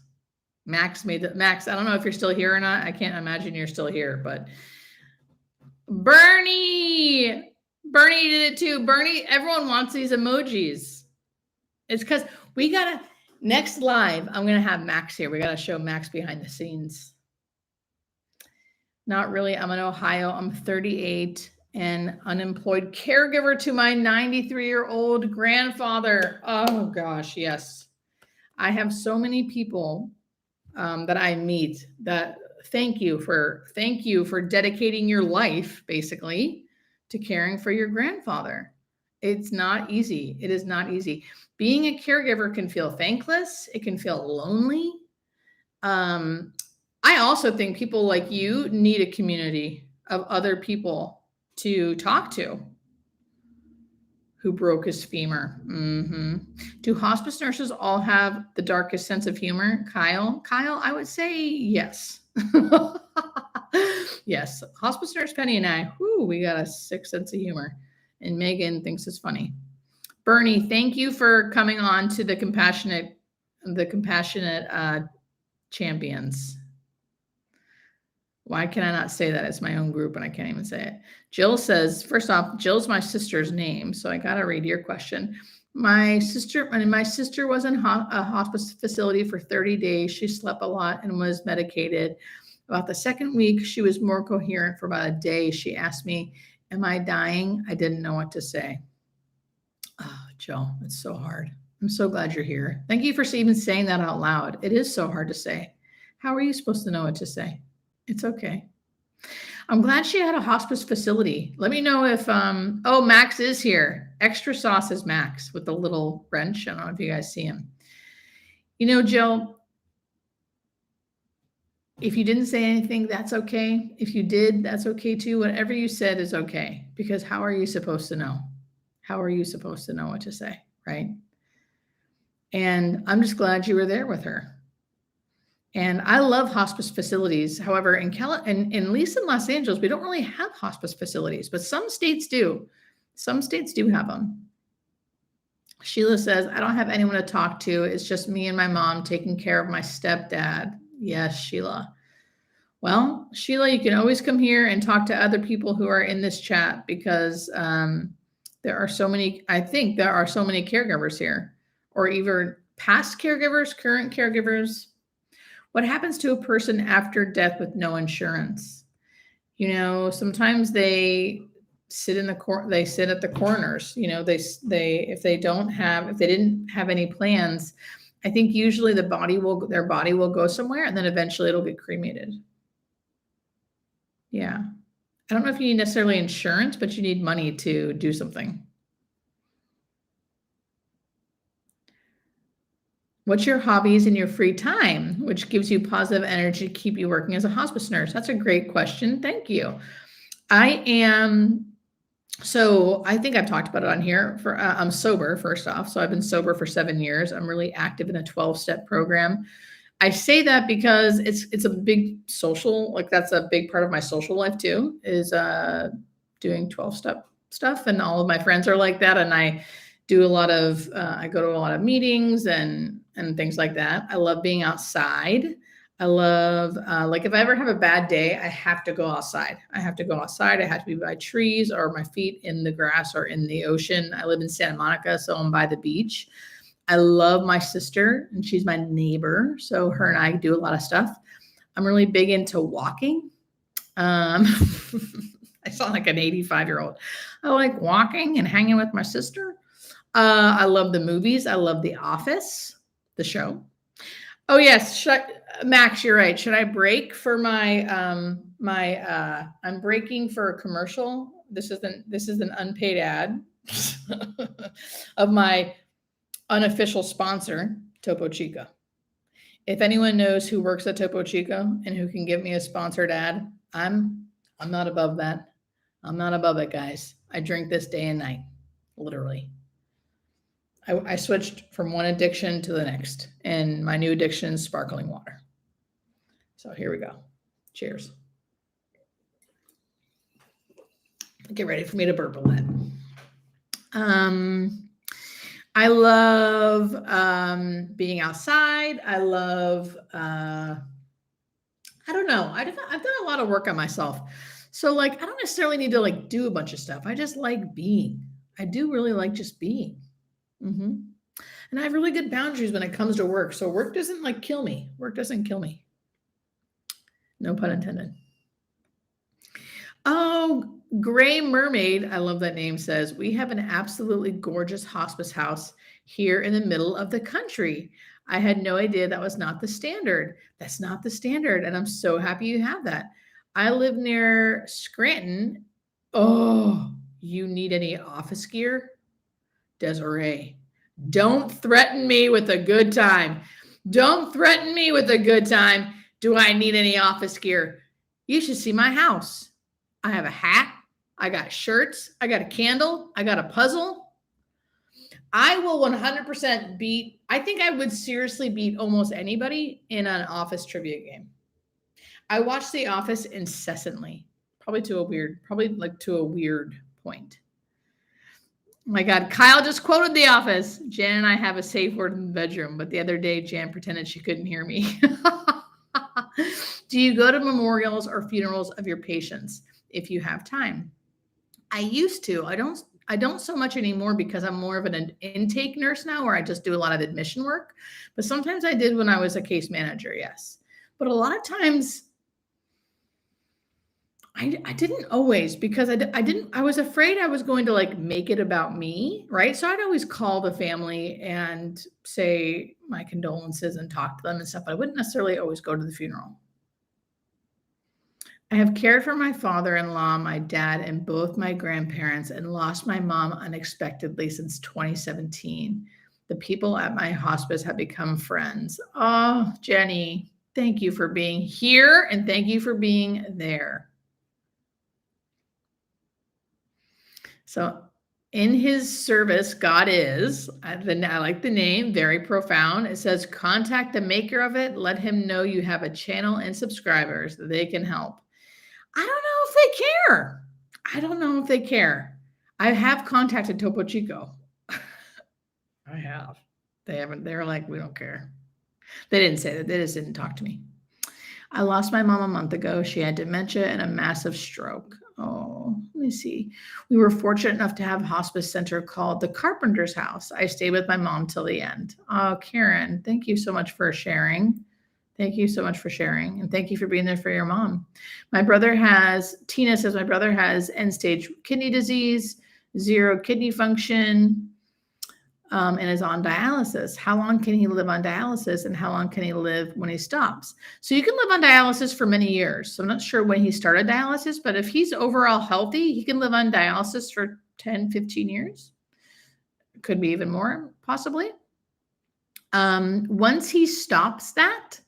Max, I don't know if you're still here or not. I can't imagine you're still here, but Bernie, Bernie did it too. Bernie, everyone wants these emojis. It's because we gotta, next live, I'm gonna have Max here. We gotta show Max behind the scenes. Not really. I'm in Ohio. I'm 38 and unemployed caregiver to my 93-year-old grandfather. Oh gosh, yes. I have so many people that I meet that thank you for dedicating your life basically to caring for your grandfather. It's not easy. It is not easy. Being a caregiver can feel thankless. It can feel lonely. I also think people like you need a community of other people to talk to who broke his femur. Do hospice nurses all have the darkest sense of humor? Kyle, I would say yes. Yes. Hospice nurse Penny and I, we got a sick sense of humor. And Megan thinks it's funny. Bernie, thank you for coming on to the compassionate champions. Why can I not say that? It's my own group and I can't even say it. Jill says, first off, Jill's my sister's name. So I got to read your question. My sister was in a hospice facility for 30 days. She slept a lot and was medicated. About the second week, she was more coherent for about a day. She asked me, am I dying? I didn't know what to say. Oh, Jill, it's so hard. I'm so glad you're here. Thank you for even saying that out loud. It is so hard to say. How are you supposed to know what to say? It's okay. I'm glad she had a hospice facility. Let me know if, Max is here. Extra sauce is Max with the little wrench. I don't know if you guys see him. You know, Jill, if you didn't say anything, that's okay. If you did, that's okay too. Whatever you said is okay, because how are you supposed to know? How are you supposed to know what to say, right? And I'm just glad you were there with her. And I love hospice facilities. However, at least in Los Angeles, we don't really have hospice facilities, but some states do. Some states do have them. Sheila says, I don't have anyone to talk to. It's just me and my mom taking care of my stepdad. Yes, Sheila. Well, Sheila, you can always come here and talk to other people who are in this chat because there are so many caregivers here, or even past caregivers, current caregivers. What happens to a person after death with no insurance? You know, sometimes they sit at the coroners. You know, if they didn't have any plans, I think usually their body will go somewhere and then eventually it'll get cremated. Yeah. I don't know if you need necessarily insurance, but you need money to do something. What's your hobbies in your free time, which gives you positive energy to keep you working as a hospice nurse? That's a great question. Thank you. I think I've talked about it on here. I'm sober, first off. So I've been sober for 7 years. I'm really active in a 12-step program. I say that because it's a big social, like that's a big part of my social life too, is doing 12-step stuff. And all of my friends are like that. And I do I go to a lot of meetings and things like that. I love being outside. I love, if I ever have a bad day, I have to go outside. I have to be by trees or my feet in the grass or in the ocean. I live in Santa Monica, so I'm by the beach. I love my sister and she's my neighbor. So her and I do a lot of stuff. I'm really big into walking. I sound like an 85-year-old. I like walking and hanging with my sister. I love the movies. I love The Office, the show. Oh yes, Max, you're right. Should I break for my I'm breaking for a commercial. This is an unpaid ad of my unofficial sponsor, Topo Chico. If anyone knows who works at Topo Chico and who can give me a sponsored ad, I'm not above that. I'm not above it, guys. I drink this day and night, literally. I switched from one addiction to the next, and my new addiction is sparkling water. So here we go. Cheers. Get ready for me to burp a lot. I love being outside. I love, I don't know. I've done a lot of work on myself. So like, I don't necessarily need to like do a bunch of stuff. I just like being. I do really like just being. And I have really good boundaries when it comes to work. So work doesn't like kill me. Work doesn't kill me. No pun intended. Oh, Gray Mermaid, I love that name, says, we have an absolutely gorgeous hospice house here in the middle of the country. I had no idea that was not the standard. That's not the standard. And I'm so happy you have that. I live near Scranton. Oh, you need any office gear? Desiree, don't threaten me with a good time. Don't threaten me with a good time. Do I need any office gear? You should see my house. I have a hat. I got shirts. I got a candle. I got a puzzle. I will 100% beat, I think I would seriously beat almost anybody in an office trivia game. I watch The Office incessantly, probably to a weird point. Oh my God, Kyle just quoted The Office. Jan and I have a safe word in the bedroom, but the other day Jan pretended she couldn't hear me. Do you go to memorials or funerals of your patients if you have time? I used to. I don't so much anymore because I'm more of an intake nurse now where I just do a lot of admission work. But sometimes I did when I was a case manager, yes. But a lot of times I didn't always because I was afraid I was going to like make it about me, right? So I'd always call the family and say my condolences and talk to them and stuff. But I wouldn't necessarily always go to the funeral. I have cared for my father-in-law, my dad, and both my grandparents and lost my mom unexpectedly since 2017. The people at my hospice have become friends. Oh, Jenny, thank you for being here and thank you for being there. So, in his service, God is, I like the name, very profound. It says, contact the maker of it. Let him know you have a channel and subscribers that they can help. I don't know if they care. I don't know if they care. I have contacted Topo Chico. I have. They haven't. They're like, we don't care. They didn't say that. They just didn't talk to me. I lost my mom a month ago. She had dementia and a massive stroke. Oh, let me see. We were fortunate enough to have a hospice center called the Carpenter's House. I stayed with my mom till the end. Oh, Karen, thank you so much for sharing. Thank you so much for sharing. And thank you for being there for your mom. Tina says, my brother has end-stage kidney disease, 0 kidney function, and is on dialysis. How long can he live on dialysis and how long can he live when he stops? So you can live on dialysis for many years. So I'm not sure when he started dialysis, but if he's overall healthy, he can live on dialysis for 10, 15 years. Could be even more, possibly. Once he stops that,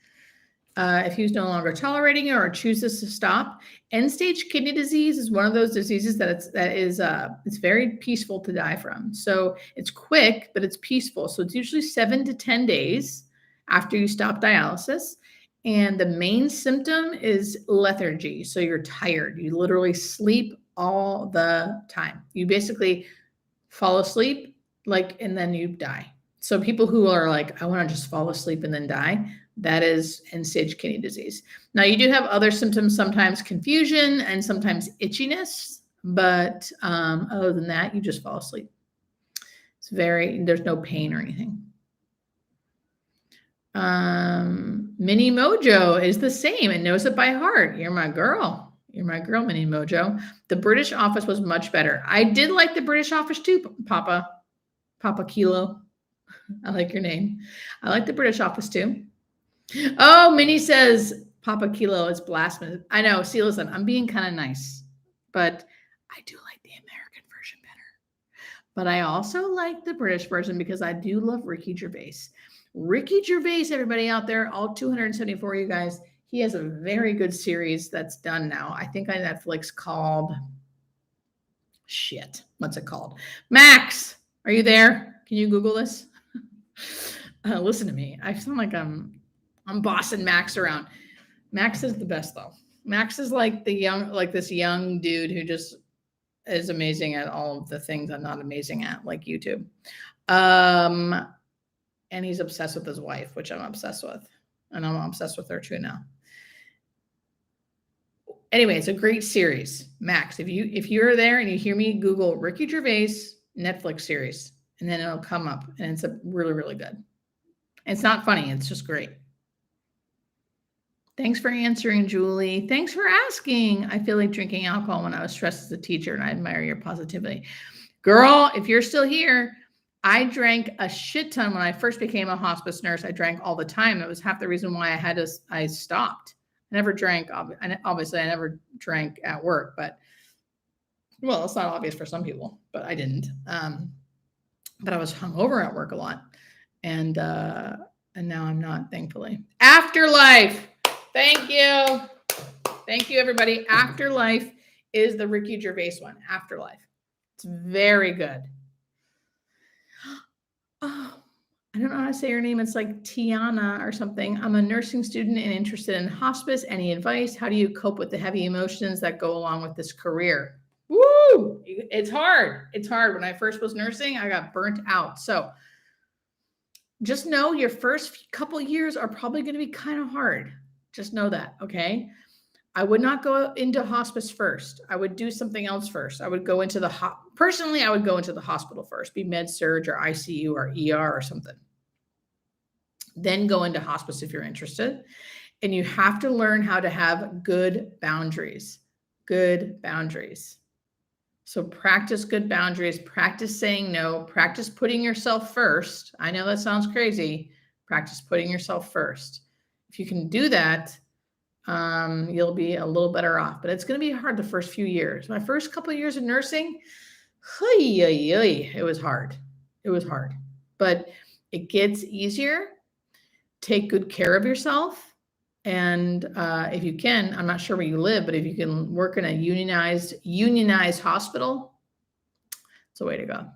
if he's no longer tolerating it or chooses to stop, end-stage kidney disease is one of those diseases it's very peaceful to die from. So it's quick, but it's peaceful. So it's usually 7 to 10 days after you stop dialysis. And the main symptom is lethargy. So you're tired. You literally sleep all the time. You basically fall asleep, and then you die. So people who are like, I want to just fall asleep and then die, that is end-stage kidney disease. Now, you do have other symptoms, sometimes confusion and sometimes itchiness, but other than that, you just fall asleep. There's no pain or anything. Mini Mojo is the same and knows it by heart. You're my girl. You're my girl, Mini Mojo. The British Office was much better. I did like the British Office too, Papa Kilo. I like your name. I like the British Office too. Oh, Minnie says Papa Kilo is blasphemous. I know. See, listen, I'm being kind of nice, but I do like the American version better. But I also like the British version because I do love Ricky Gervais. Ricky Gervais, everybody out there, all 274 of you guys, he has a very good series that's done now. I think on Netflix called, what's it called? Max, are you there? Can you Google this? Listen to me. I sound like I'm bossing Max around. Max is the best though. Max is like this young dude who just is amazing at all of the things I'm not amazing at, like YouTube. And he's obsessed with his wife, which I'm obsessed with. And I'm obsessed with her too now. Anyway, it's a great series. Max, if you're there and you hear me, Google Ricky Gervais Netflix series, and then it'll come up, and it's a really, really good. It's not funny. It's just great. Thanks for answering, Julie. Thanks for asking. I feel like drinking alcohol when I was stressed as a teacher, and I admire your positivity. Girl, if you're still here, I drank a shit ton when I first became a hospice nurse. I drank all the time. It was half the reason why I stopped. I never drank. Obviously, I never drank at work, but well, it's not obvious for some people, but I didn't. But I was hungover at work a lot, and now I'm not, thankfully. Afterlife. Thank you, everybody. Afterlife is the Ricky Gervais one. Afterlife. It's very good. Oh, I don't know how to say your name. It's like Tiana or something. I'm a nursing student and interested in hospice. Any advice? How do you cope with the heavy emotions that go along with this career? Woo! It's hard. It's hard. When I first was nursing, I got burnt out. So just know your first couple years are probably going to be kind of hard. Just know that, okay? I would not go into hospice first. I would do something else first. I would go into personally, I would go into the hospital first, be med surg or ICU or ER or something. Then go into hospice if you're interested. And you have to learn how to have good boundaries. Good boundaries. So practice good boundaries, practice saying no, practice putting yourself first. I know that sounds crazy. Practice putting yourself first. If you can do that, you'll be a little better off, but it's going to be hard the first few years. My first couple of years of nursing, it was hard. It was hard, but it gets easier. Take good care of yourself. And if you can, I'm not sure where you live, but if you can work in a unionized hospital, it's a way to go.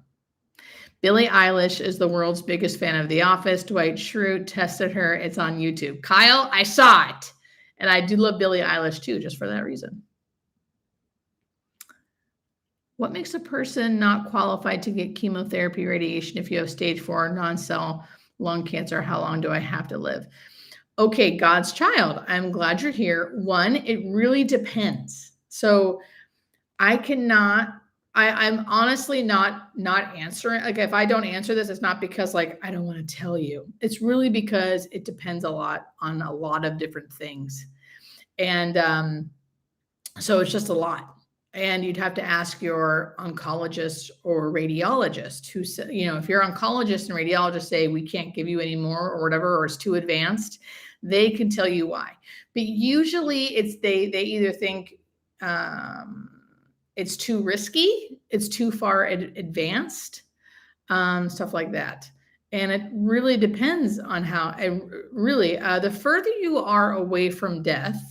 Billie Eilish is the world's biggest fan of The Office. Dwight Schrute tested her. It's on YouTube. Kyle, I saw it. And I do love Billie Eilish too, just for that reason. What makes a person not qualified to get chemotherapy radiation if you have stage 4 non-cell lung cancer? How long do I have to live? Okay, God's child, I'm glad you're here. One, it really depends. So I'm honestly not answering. Like, if I don't answer this, it's not because like I don't want to tell you. It's really because it depends a lot on a lot of different things. And so it's just a lot. And you'd have to ask your oncologist or radiologist who said, if your oncologist and radiologist say we can't give you any more or whatever, or it's too advanced, they can tell you why. But usually they either think it's too risky, it's too far advanced, stuff like that. And it really depends on how, the further you are away from death,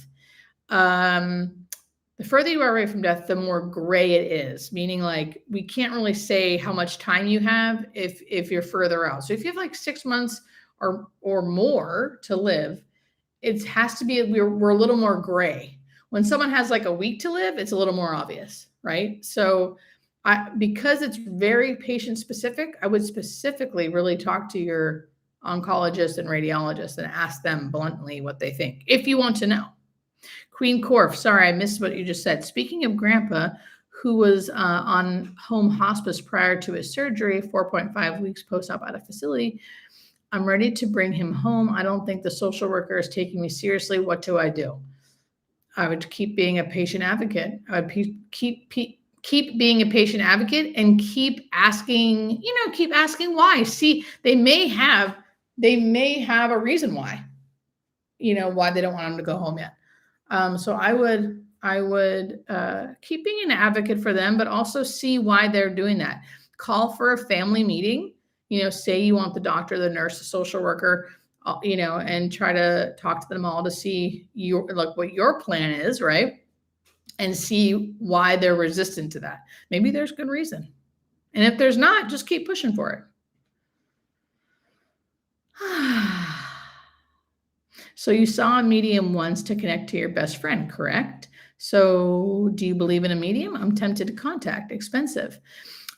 the more gray it is, meaning like we can't really say how much time you have if you're further out. So if you have like 6 months or more to live, it has to be, we're a little more gray. When someone has like a week to live, it's a little more obvious, right? So because it's very patient specific, I would specifically really talk to your oncologist and radiologist and ask them bluntly what they think, if you want to know. Queen Corf, sorry, I missed what you just said. Speaking of grandpa, who was on home hospice prior to his surgery, 4.5 weeks post-op at a facility, I'm ready to bring him home. I don't think the social worker is taking me seriously. What do I do? I would keep being a patient advocate. I would keep being a patient advocate and keep asking why. See, they may have a reason why, why they don't want him to go home yet. So I would keep being an advocate for them, but also see why they're doing that. Call for a family meeting, say you want the doctor, the nurse, the social worker, and try to talk to them all to see what your plan is, right? And see why they're resistant to that. Maybe there's good reason. And if there's not, just keep pushing for it. So you saw a medium once to connect to your best friend, correct? So do you believe in a medium? I'm tempted to contact. Expensive.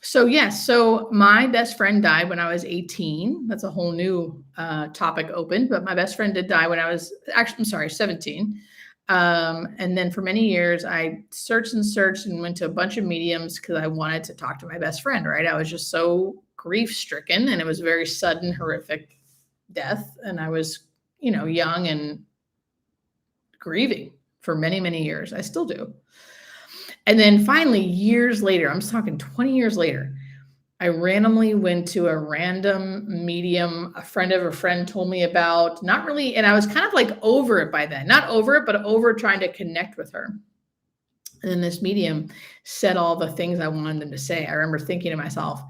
So yes. So my best friend died when I was 18. That's a whole new topic open, but my best friend did die when I was 17. And then for many years, I searched and searched and went to a bunch of mediums because I wanted to talk to my best friend, right? I was just so grief stricken, and it was a very sudden, horrific death. And I was, young and grieving for many, many years. I still do. And then finally, years later, I'm talking 20 years later, I randomly went to a random medium a friend of a friend told me about, not really, and I was kind of like over it by then, not over it, but over trying to connect with her. And then this medium said all the things I wanted them to say. I remember thinking to myself,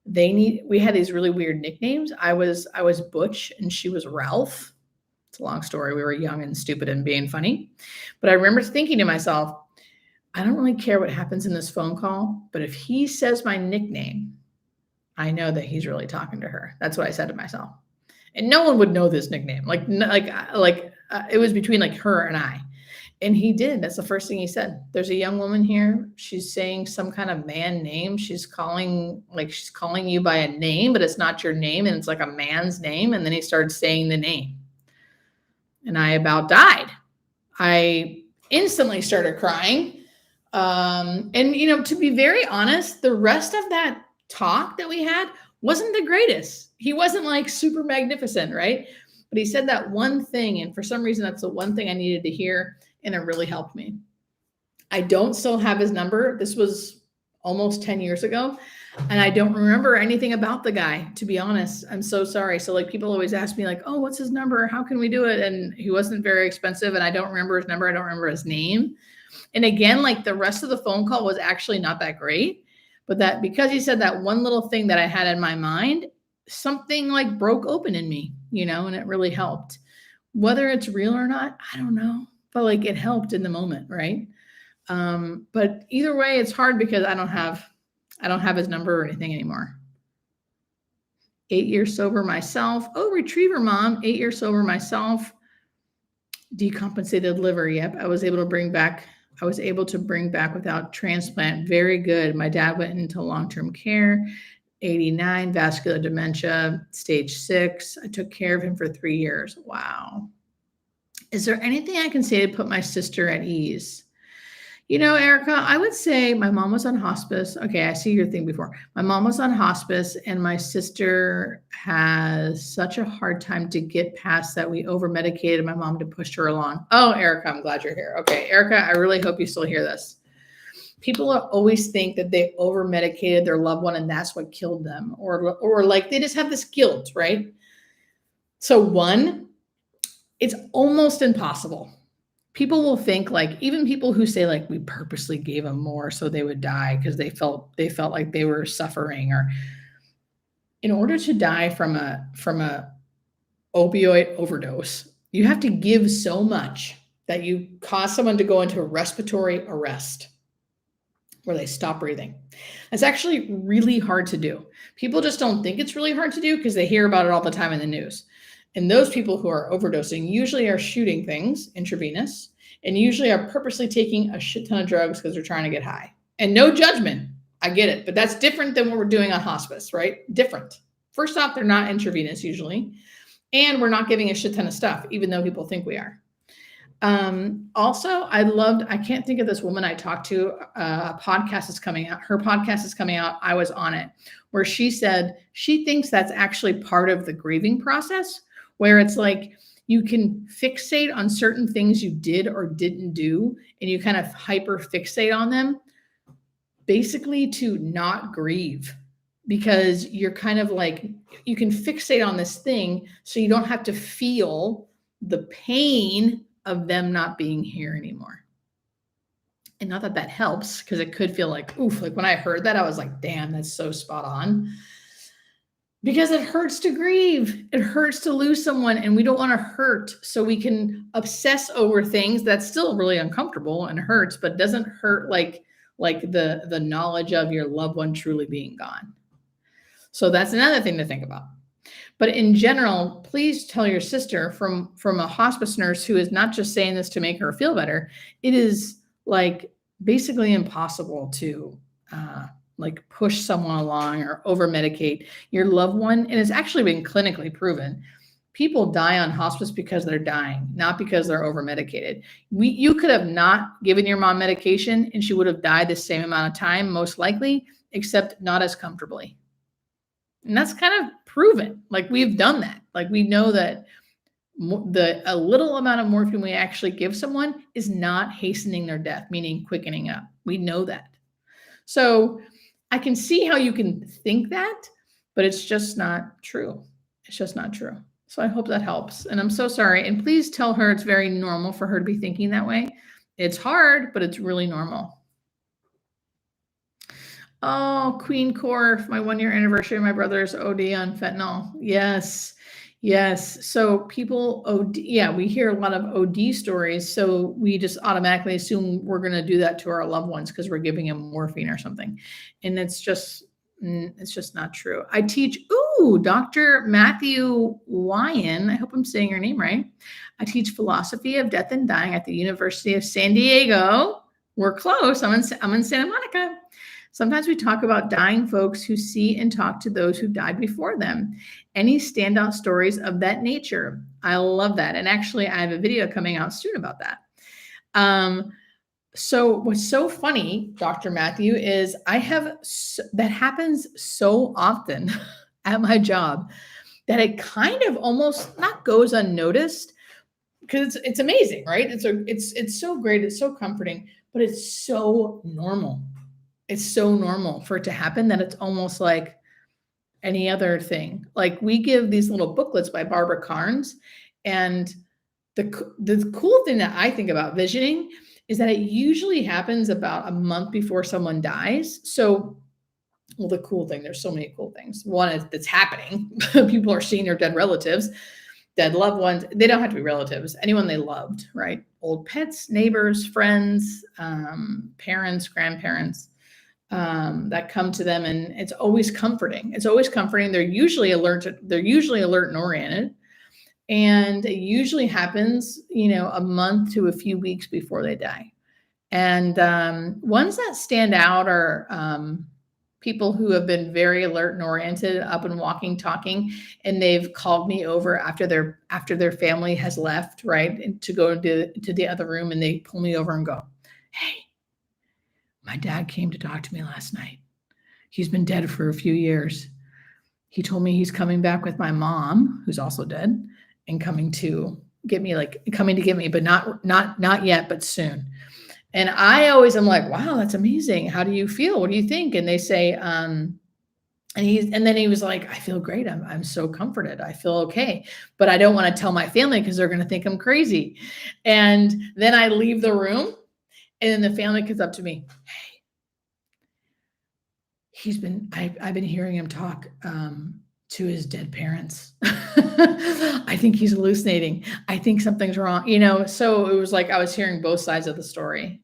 we had these really weird nicknames. I was Butch and she was Ralph. It's a long story. We were young and stupid and being funny. But I remember thinking to myself, I don't really care what happens in this phone call, but if he says my nickname, I know that he's really talking to her. That's what I said to myself. And no one would know this nickname. It was between like her and I. And he did. That's the first thing he said. There's a young woman here. She's saying some kind of man name. She's calling you by a name, but it's not your name. And it's like a man's name. And then he started saying the name. And I about died. I instantly started crying. To be very honest, the rest of that talk that we had wasn't the greatest. He wasn't like super magnificent, right? But he said that one thing. And for some reason, that's the one thing I needed to hear. And it really helped me. I don't still have his number. This was almost 10 years ago. And I don't remember anything about the guy, to be honest. I'm so sorry. So like people always ask me like, oh, what's his number? How can we do it? And he wasn't very expensive. And I don't remember his number. I don't remember his name. And again, like the rest of the phone call was actually not that great, but that because he said that one little thing that I had in my mind, something like broke open in me, and it really helped. Whether it's real or not, I don't know, but like it helped in the moment. Right. But either way, it's hard because I don't have his number or anything anymore. 8 years sober myself. Oh, retriever mom, 8 years sober myself. Decompensated liver. Yep. I was able to bring back without transplant. Very good. My dad went into long-term care, 89, vascular dementia, stage 6. I took care of him for 3 years. Wow. Is there anything I can say to put my sister at ease? Erica, I would say my mom was on hospice. Okay, I see your thing before. My mom was on hospice and my sister has such a hard time to get past that. We over-medicated my mom to push her along. Oh, Erica, I'm glad you're here. Okay, Erica, I really hope you still hear this. People always think that they over-medicated their loved one and that's what killed them. Or like they just have this guilt, right? So one, it's almost impossible. People will think like, even people who say like, we purposely gave them more so they would die because they felt like they were suffering. Or in order to die from a opioid overdose, you have to give so much that you cause someone to go into a respiratory arrest where they stop breathing. It's actually really hard to do. People just don't think it's really hard to do because they hear about it all the time in the news. And those people who are overdosing usually are shooting things intravenous and usually are purposely taking a shit ton of drugs because they're trying to get high. And no judgment. I get it. But that's different than what we're doing on hospice, right? Different. First off, they're not intravenous usually. And we're not giving a shit ton of stuff, even though people think we are. Also, I can't think of this woman I talked to, a podcast is coming out. Her podcast is coming out. I was on it, where she said she thinks that's actually part of the grieving process, where it's like you can fixate on certain things you did or didn't do, and you kind of hyper fixate on them, basically to not grieve, because you're kind of like, you can fixate on this thing so you don't have to feel the pain of them not being here anymore. And not that that helps, because it could feel like, oof, like when I heard that, I was like, damn, that's so spot on. Because it hurts to grieve. It hurts to lose someone, and we don't want to hurt. So we can obsess over things that's still really uncomfortable and hurts, but doesn't hurt like the knowledge of your loved one truly being gone. So that's another thing to think about. But in general, please tell your sister from a hospice nurse who is not just saying this to make her feel better. It is like basically impossible to like push someone along or over medicate your loved one. And it's actually been clinically proven People die on hospice because they're dying, not because they're over medicated. You could have not given your mom medication and she would have died the same amount of time, most likely, except not as comfortably. And that's kind of proven. Like, we've done that. Like, we know that a little amount of morphine we actually give someone is not hastening their death, meaning quickening up. We know that. So I can see how you can think that, but it's just not true. It's just not true. So I hope that helps. And I'm so sorry. And please tell her it's very normal for her to be thinking that way. It's hard, but it's really normal. Oh, Queen Core, my 1-year anniversary of my brother's OD on fentanyl. Yes. Yes. So people OD, yeah, we hear a lot of OD stories. So we just automatically assume we're going to do that to our loved ones because we're giving them morphine or something. And it's just not true. I teach, Dr. Matthew Wyan. I hope I'm saying your name right. I teach philosophy of death and dying at the University of San Diego. We're close. I'm in Santa Monica. Sometimes we talk about dying folks who see and talk to those who died before them. Any standout stories of that nature? I love that. And actually, I have a video coming out soon about that. So what's so funny, Dr. Matthew, is that happens so often at my job that it kind of almost not goes unnoticed, because it's amazing, right? It's so great. It's so comforting, but it's so normal. It's so normal for it to happen that it's almost like any other thing. Like, we give these little booklets by Barbara Carnes, and the cool thing that I think about visioning is that it usually happens about a month before someone dies. So, well, the cool thing, there's so many cool things. One is that's happening. People are seeing their dead relatives, dead loved ones. They don't have to be relatives, anyone they loved, right? Old pets, neighbors, friends, parents, grandparents. That come to them, and it's always comforting. It's always comforting. They're usually alert and oriented, and it usually happens, a month to a few weeks before they die. And ones that stand out are people who have been very alert and oriented, up and walking, talking, and they've called me over after their family has left, right, and to go to the other room, and they pull me over and go, "Hey, my dad came to talk to me last night. He's been dead for a few years. He told me he's coming back with my mom, who's also dead, and coming to get me, but not yet, but soon." And I always am like, "Wow, that's amazing. How do you feel? What do you think?" And they say, and then he was like, "I feel great. I'm so comforted. I feel okay, but I don't want to tell my family because they're going to think I'm crazy." And then I leave the room, and then the family comes up to me, "Hey, I've been hearing him talk to his dead parents. I think he's hallucinating. I think something's wrong." So it was like I was hearing both sides of the story.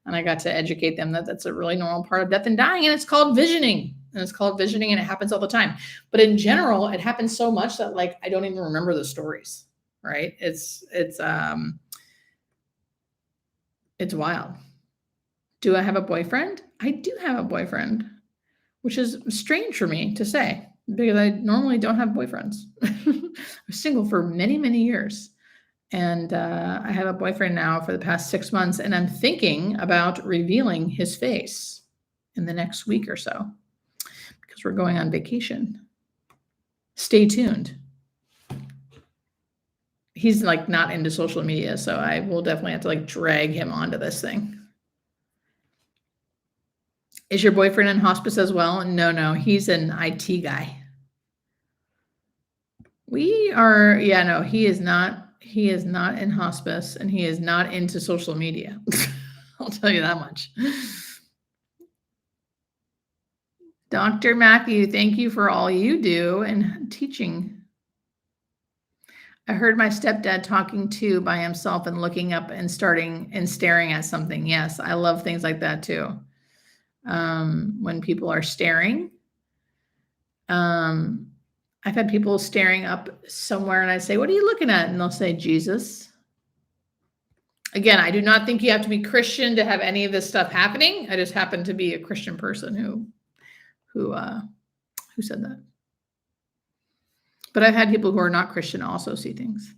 And I got to educate them that that's a really normal part of death and dying, and it's called visioning. And it happens all the time. But in general, it happens so much that, like, I don't even remember the stories, right? It's wild. Do I have a boyfriend? I do have a boyfriend, which is strange for me to say because I normally don't have boyfriends. I was single for many, many years. And I have a boyfriend now for the past 6 months, and I'm thinking about revealing his face in the next week or so because we're going on vacation. Stay tuned. He's like not into social media, so I will definitely have to like drag him onto this thing. Is your boyfriend in hospice as well? No, he's an IT guy. He is not. He is not in hospice, and he is not into social media. I'll tell you that much. Dr. Matthew, thank you for all you do and teaching. I heard my stepdad talking too by himself and looking up and staring at something. Yes, I love things like that too. When people are staring. I've had people staring up somewhere, and I say, "What are you looking at?" And they'll say, "Jesus." Again, I do not think you have to be Christian to have any of this stuff happening. I just happen to be a Christian person who said that. But I've had people who are not Christian also see things.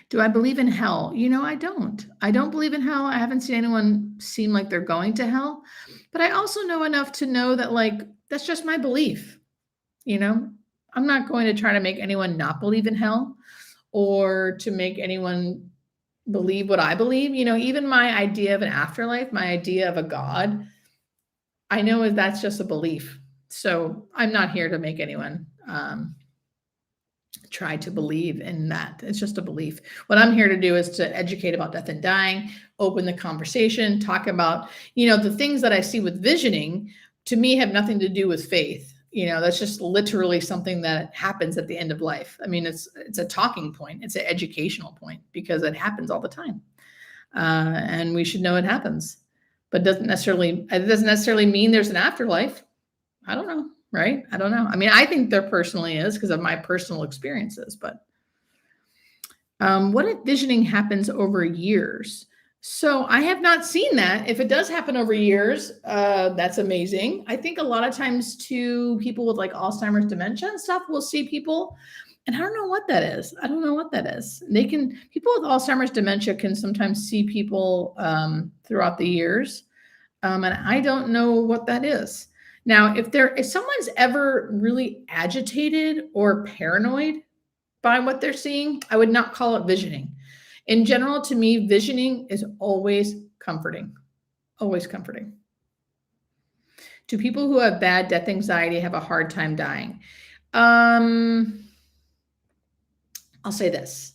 Do I believe in hell? I don't. I don't believe in hell. I haven't seen anyone seem like they're going to hell. But I also know enough to know that, like, that's just my belief. You know, I'm not going to try to make anyone not believe in hell or to make anyone believe what I believe. Even my idea of an afterlife, my idea of a God, I know that's just a belief. So I'm not here to make anyone try to believe in that. It's just a belief. What I'm here to do is to educate about death and dying, open the conversation, talk about, the things that I see with visioning to me have nothing to do with faith. That's just literally something that happens at the end of life. I mean, it's a talking point. It's an educational point because it happens all the time. And we should know it happens, but it doesn't necessarily mean there's an afterlife. I don't know. Right? I don't know. I mean, I think there personally is because of my personal experiences, but what if visioning happens over years? So I have not seen that. If it does happen over years, that's amazing. I think a lot of times too, people with like Alzheimer's dementia and stuff will see people, and I don't know what that is. I don't know what that is. People with Alzheimer's dementia can sometimes see people throughout the years. And I don't know what that is. Now, if someone's ever really agitated or paranoid by what they're seeing, I would not call it visioning. In general, to me, visioning is always comforting. Always comforting. Do people who have bad death anxiety have a hard time dying? I'll say this.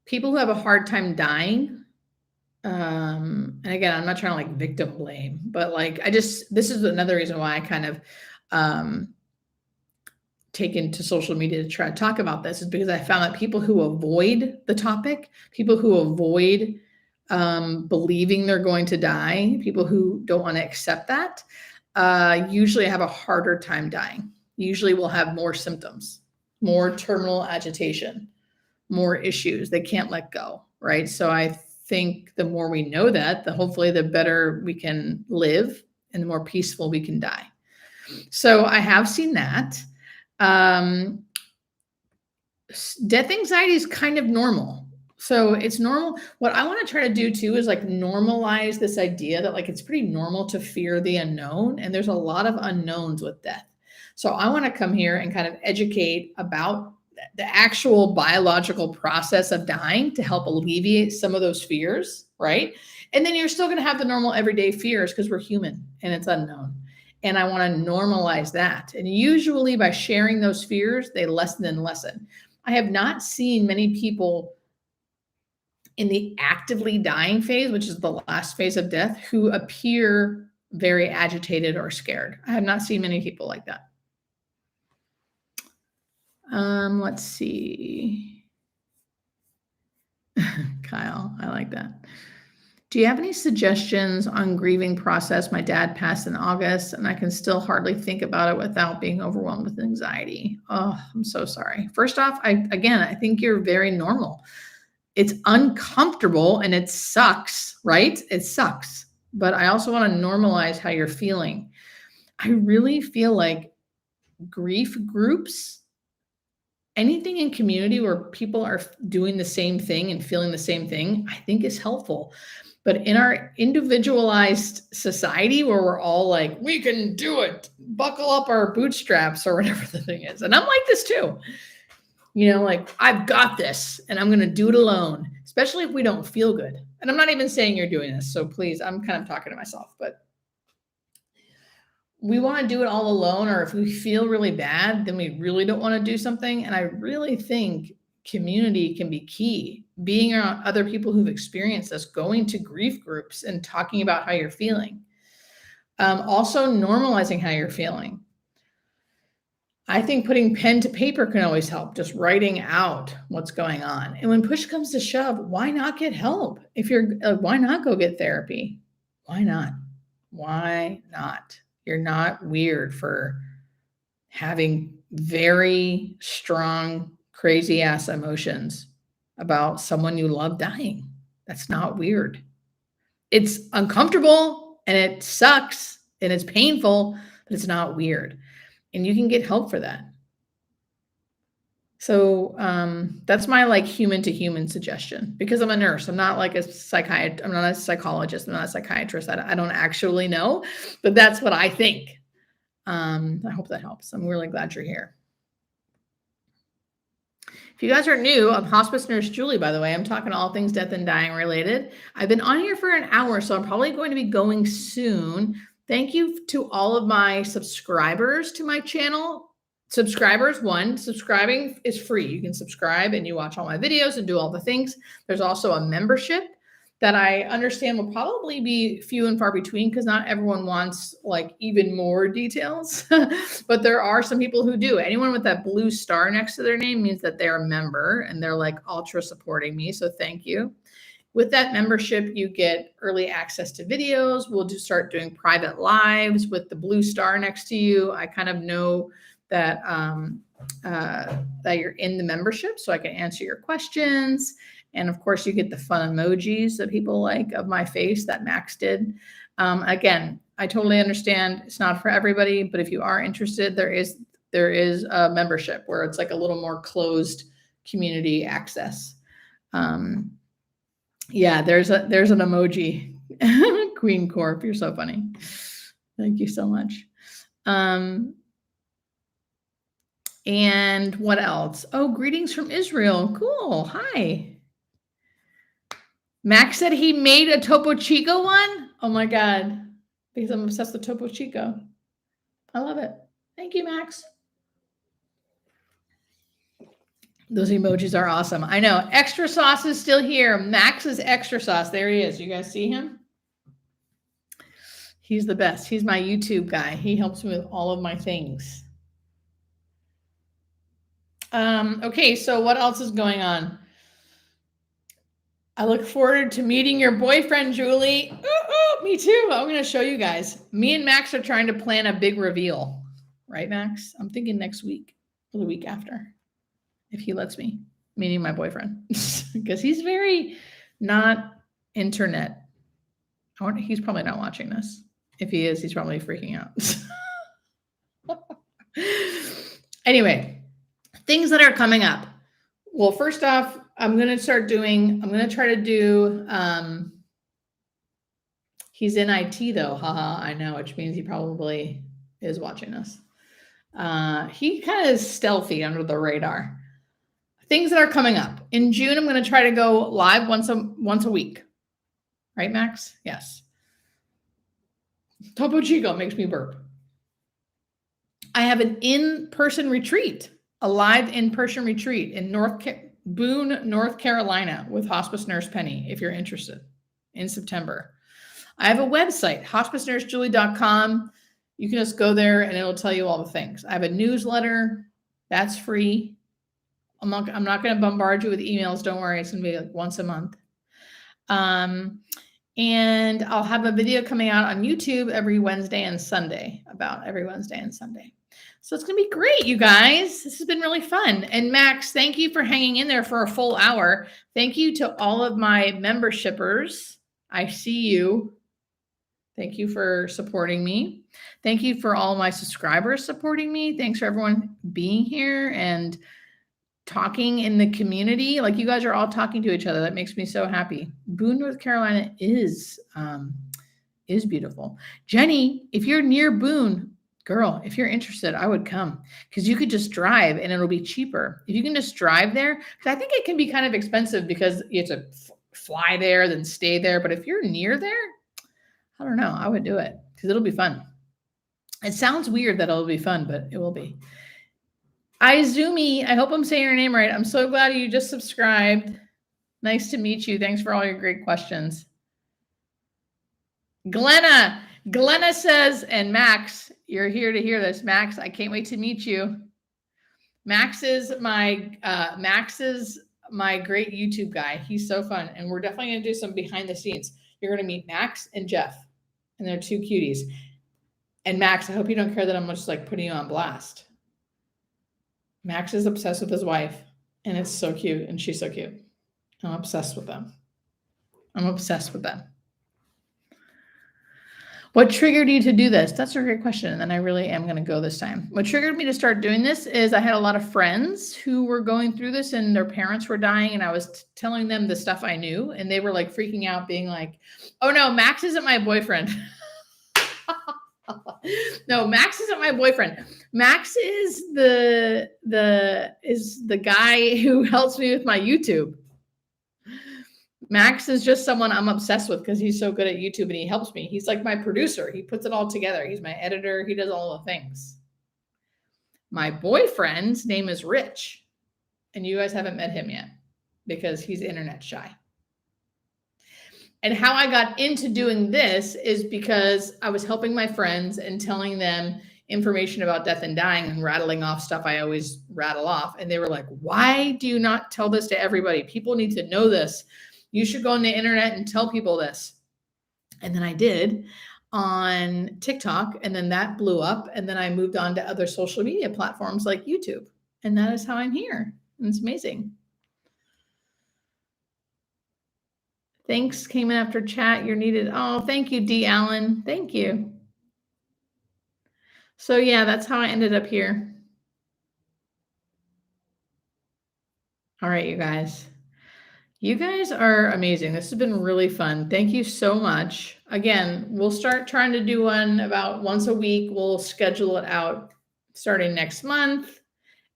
People who have a hard time dying, and again, I'm not trying to like victim blame, but like, this is another reason why I kind of, taken to social media to try to talk about this is because I found that people who avoid the topic, people who avoid, believing they're going to die, people who don't want to accept that, usually have a harder time dying, usually will have more symptoms, more terminal agitation, more issues. They can't let go. Right. So I think the more we know that, hopefully the better we can live and the more peaceful we can die. So I have seen that. Death anxiety is kind of normal. So it's normal. What I want to try to do too is like normalize this idea that like it's pretty normal to fear the unknown. And there's a lot of unknowns with death. So I want to come here and kind of educate about the actual biological process of dying to help alleviate some of those fears, right? And then you're still going to have the normal everyday fears because we're human and it's unknown. And I want to normalize that. And usually by sharing those fears, they lessen and lessen. I have not seen many people in the actively dying phase, which is the last phase of death, who appear very agitated or scared. I have not seen many people like that. Let's see. Kyle, I like that. Do you have any suggestions on grieving process? My dad passed in August and I can still hardly think about it without being overwhelmed with anxiety. Oh, I'm so sorry. First off, I think you're very normal. It's uncomfortable and it sucks, right? It sucks. But I also want to normalize how you're feeling. I really feel like grief groups, anything in community where people are doing the same thing and feeling the same thing, I think is helpful. But in our individualized society where we're all like, we can do it, buckle up our bootstraps or whatever the thing is. And I'm like this too. Like I've got this and I'm going to do it alone, especially if we don't feel good. And I'm not even saying you're doing this. So please, I'm kind of talking to myself, but we want to do it all alone, or if we feel really bad, then we really don't want to do something. And I really think community can be key. Being around other people who've experienced this, going to grief groups and talking about how you're feeling. Also normalizing how you're feeling. I think putting pen to paper can always help, just writing out what's going on. And when push comes to shove, why not get help? Why not go get therapy? Why not? Why not? You're not weird for having very strong, crazy ass emotions about someone you love dying. That's not weird. It's uncomfortable and it sucks and it's painful, but it's not weird. And you can get help for that. So that's my like human to human suggestion, because I'm a nurse. I'm not like a psychiatrist. I'm not a psychologist. I'm not a psychiatrist. I don't actually know, but that's what I think. I hope that helps. I'm really glad you're here. If you guys are new, I'm Hospice Nurse Julie, by the way. I'm talking all things death and dying related. I've been on here for an hour, so I'm probably going to be going soon. Thank you to all of my subscribers to my channel. Subscribers, subscribing is free. You can subscribe and you watch all my videos and do all the things. There's also a membership that I understand will probably be few and far between, because not everyone wants like even more details, but there are some people who do. Anyone with that blue star next to their name means that they're a member and they're like ultra supporting me. So thank you. With that membership, you get early access to videos. We'll start doing private lives with the blue star next to you. I kind of know that that you're in the membership, so I can answer your questions. And of course, you get the fun emojis that people like of my face that Max did. Again, I totally understand it's not for everybody, but if you are interested, there is a membership where it's like a little more closed community access. Yeah, there's an emoji. Queen Corp, you're so funny. Thank you so much. And what else? Oh, greetings from Israel. Cool. Hi. Max said he made a Topo Chico one. Oh my God. Because I'm obsessed with Topo Chico. I love it. Thank you, Max. Those emojis are awesome. I know. Extra sauce is still here. Max is extra sauce. There he is. You guys see him? He's the best. He's my YouTube guy. He helps me with all of my things. Okay, so what else is going on? I look forward to meeting your boyfriend, Julie. Ooh, me too. I'm going to show you guys. Me and Max are trying to plan a big reveal. Right, Max? I'm thinking next week or the week after, if he lets me, meeting my boyfriend. Because he's very not internet. He's probably not watching this. If he is, he's probably freaking out. Anyway, things that are coming up. Well, first off, I'm going to try to do, he's in IT though. Haha, I know, which means he probably is watching us. He kind of is stealthy under the radar. Things that are coming up. In June, I'm going to try to go live once a week. Right, Max? Yes. Topo Chico makes me burp. I have an in-person retreat, a live in-person retreat in Boone, North Carolina with Hospice Nurse Penny, if you're interested, in September. I have a website, hospicenursejulie.com. You can just go there and it'll tell you all the things. I have a newsletter that's free. I'm not going to bombard you with emails. Don't worry. It's going to be like once a month. And I'll have a video coming out on YouTube every Wednesday and Sunday, about every Wednesday and Sunday. So it's going to be great, you guys. This has been really fun. And Max, thank you for hanging in there for a full hour. Thank you to all of my membershipers. I see you. Thank you for supporting me. Thank you for all my subscribers supporting me. Thanks for everyone being here and talking in the community. Like, you guys are all talking to each other. That makes me so happy. Boone, North Carolina is beautiful. Jenny, if you're near Boone, girl, if you're interested, I would come, because you could just drive and it'll be cheaper. If you can just drive there, because I think it can be kind of expensive because you have to fly there, then stay there. But if you're near there, I don't know, I would do it because it'll be fun. It sounds weird that it'll be fun, but it will be. Izumi, I hope I'm saying your name right. I'm so glad you just subscribed. Nice to meet you. Thanks for all your great questions. Glenna says, and Max, you're here to hear this. Max, I can't wait to meet you. Max is my great YouTube guy. He's so fun. And we're definitely going to do some behind the scenes. You're going to meet Max and Jeff, and they're two cuties. And Max, I hope you don't care that I'm just like putting you on blast. Max is obsessed with his wife, and it's so cute, and she's so cute. I'm obsessed with them. What triggered you to do this? That's a great question. And then I really am going to go this time. What triggered me to start doing this is I had a lot of friends who were going through this and their parents were dying. And I was telling them the stuff I knew. And they were like freaking out, being like, oh no, Max isn't my boyfriend. No, Max isn't my boyfriend. Max is the guy who helps me with my YouTube. Max is just someone I'm obsessed with because he's so good at YouTube and he helps me. He's like my producer. He puts it all together. He's my editor. He does all the things. My boyfriend's name is Rich, and you guys haven't met him yet because he's internet shy. And how I got into doing this is because I was helping my friends and telling them information about death and dying and rattling off stuff I always rattle off. And they were like, why do you not tell this to everybody? People need to know this. You should go on the internet and tell people this. And then I did on TikTok, and then that blew up. And then I moved on to other social media platforms like YouTube. And that is how I'm here. And it's amazing. Thanks came in after chat. You're needed. Oh, thank you, D. Allen. Thank you. So yeah, that's how I ended up here. All right, you guys. You guys are amazing. This has been really fun. Thank you so much. Again, we'll start trying to do one about once a week. We'll schedule it out starting next month.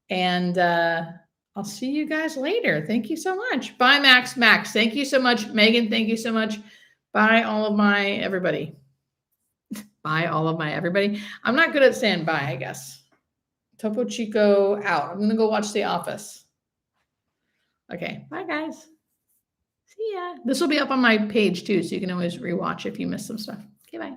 And I'll see you guys later. Thank you so much. Bye, Max. Max, thank you so much. Megan, thank you so much. Bye, all of my everybody. Bye, all of my everybody. I'm not good at saying bye, I guess. Topo Chico out. I'm going to go watch The Office. Okay. Bye, guys. See ya. This will be up on my page too, so you can always rewatch if you miss some stuff. Okay, bye.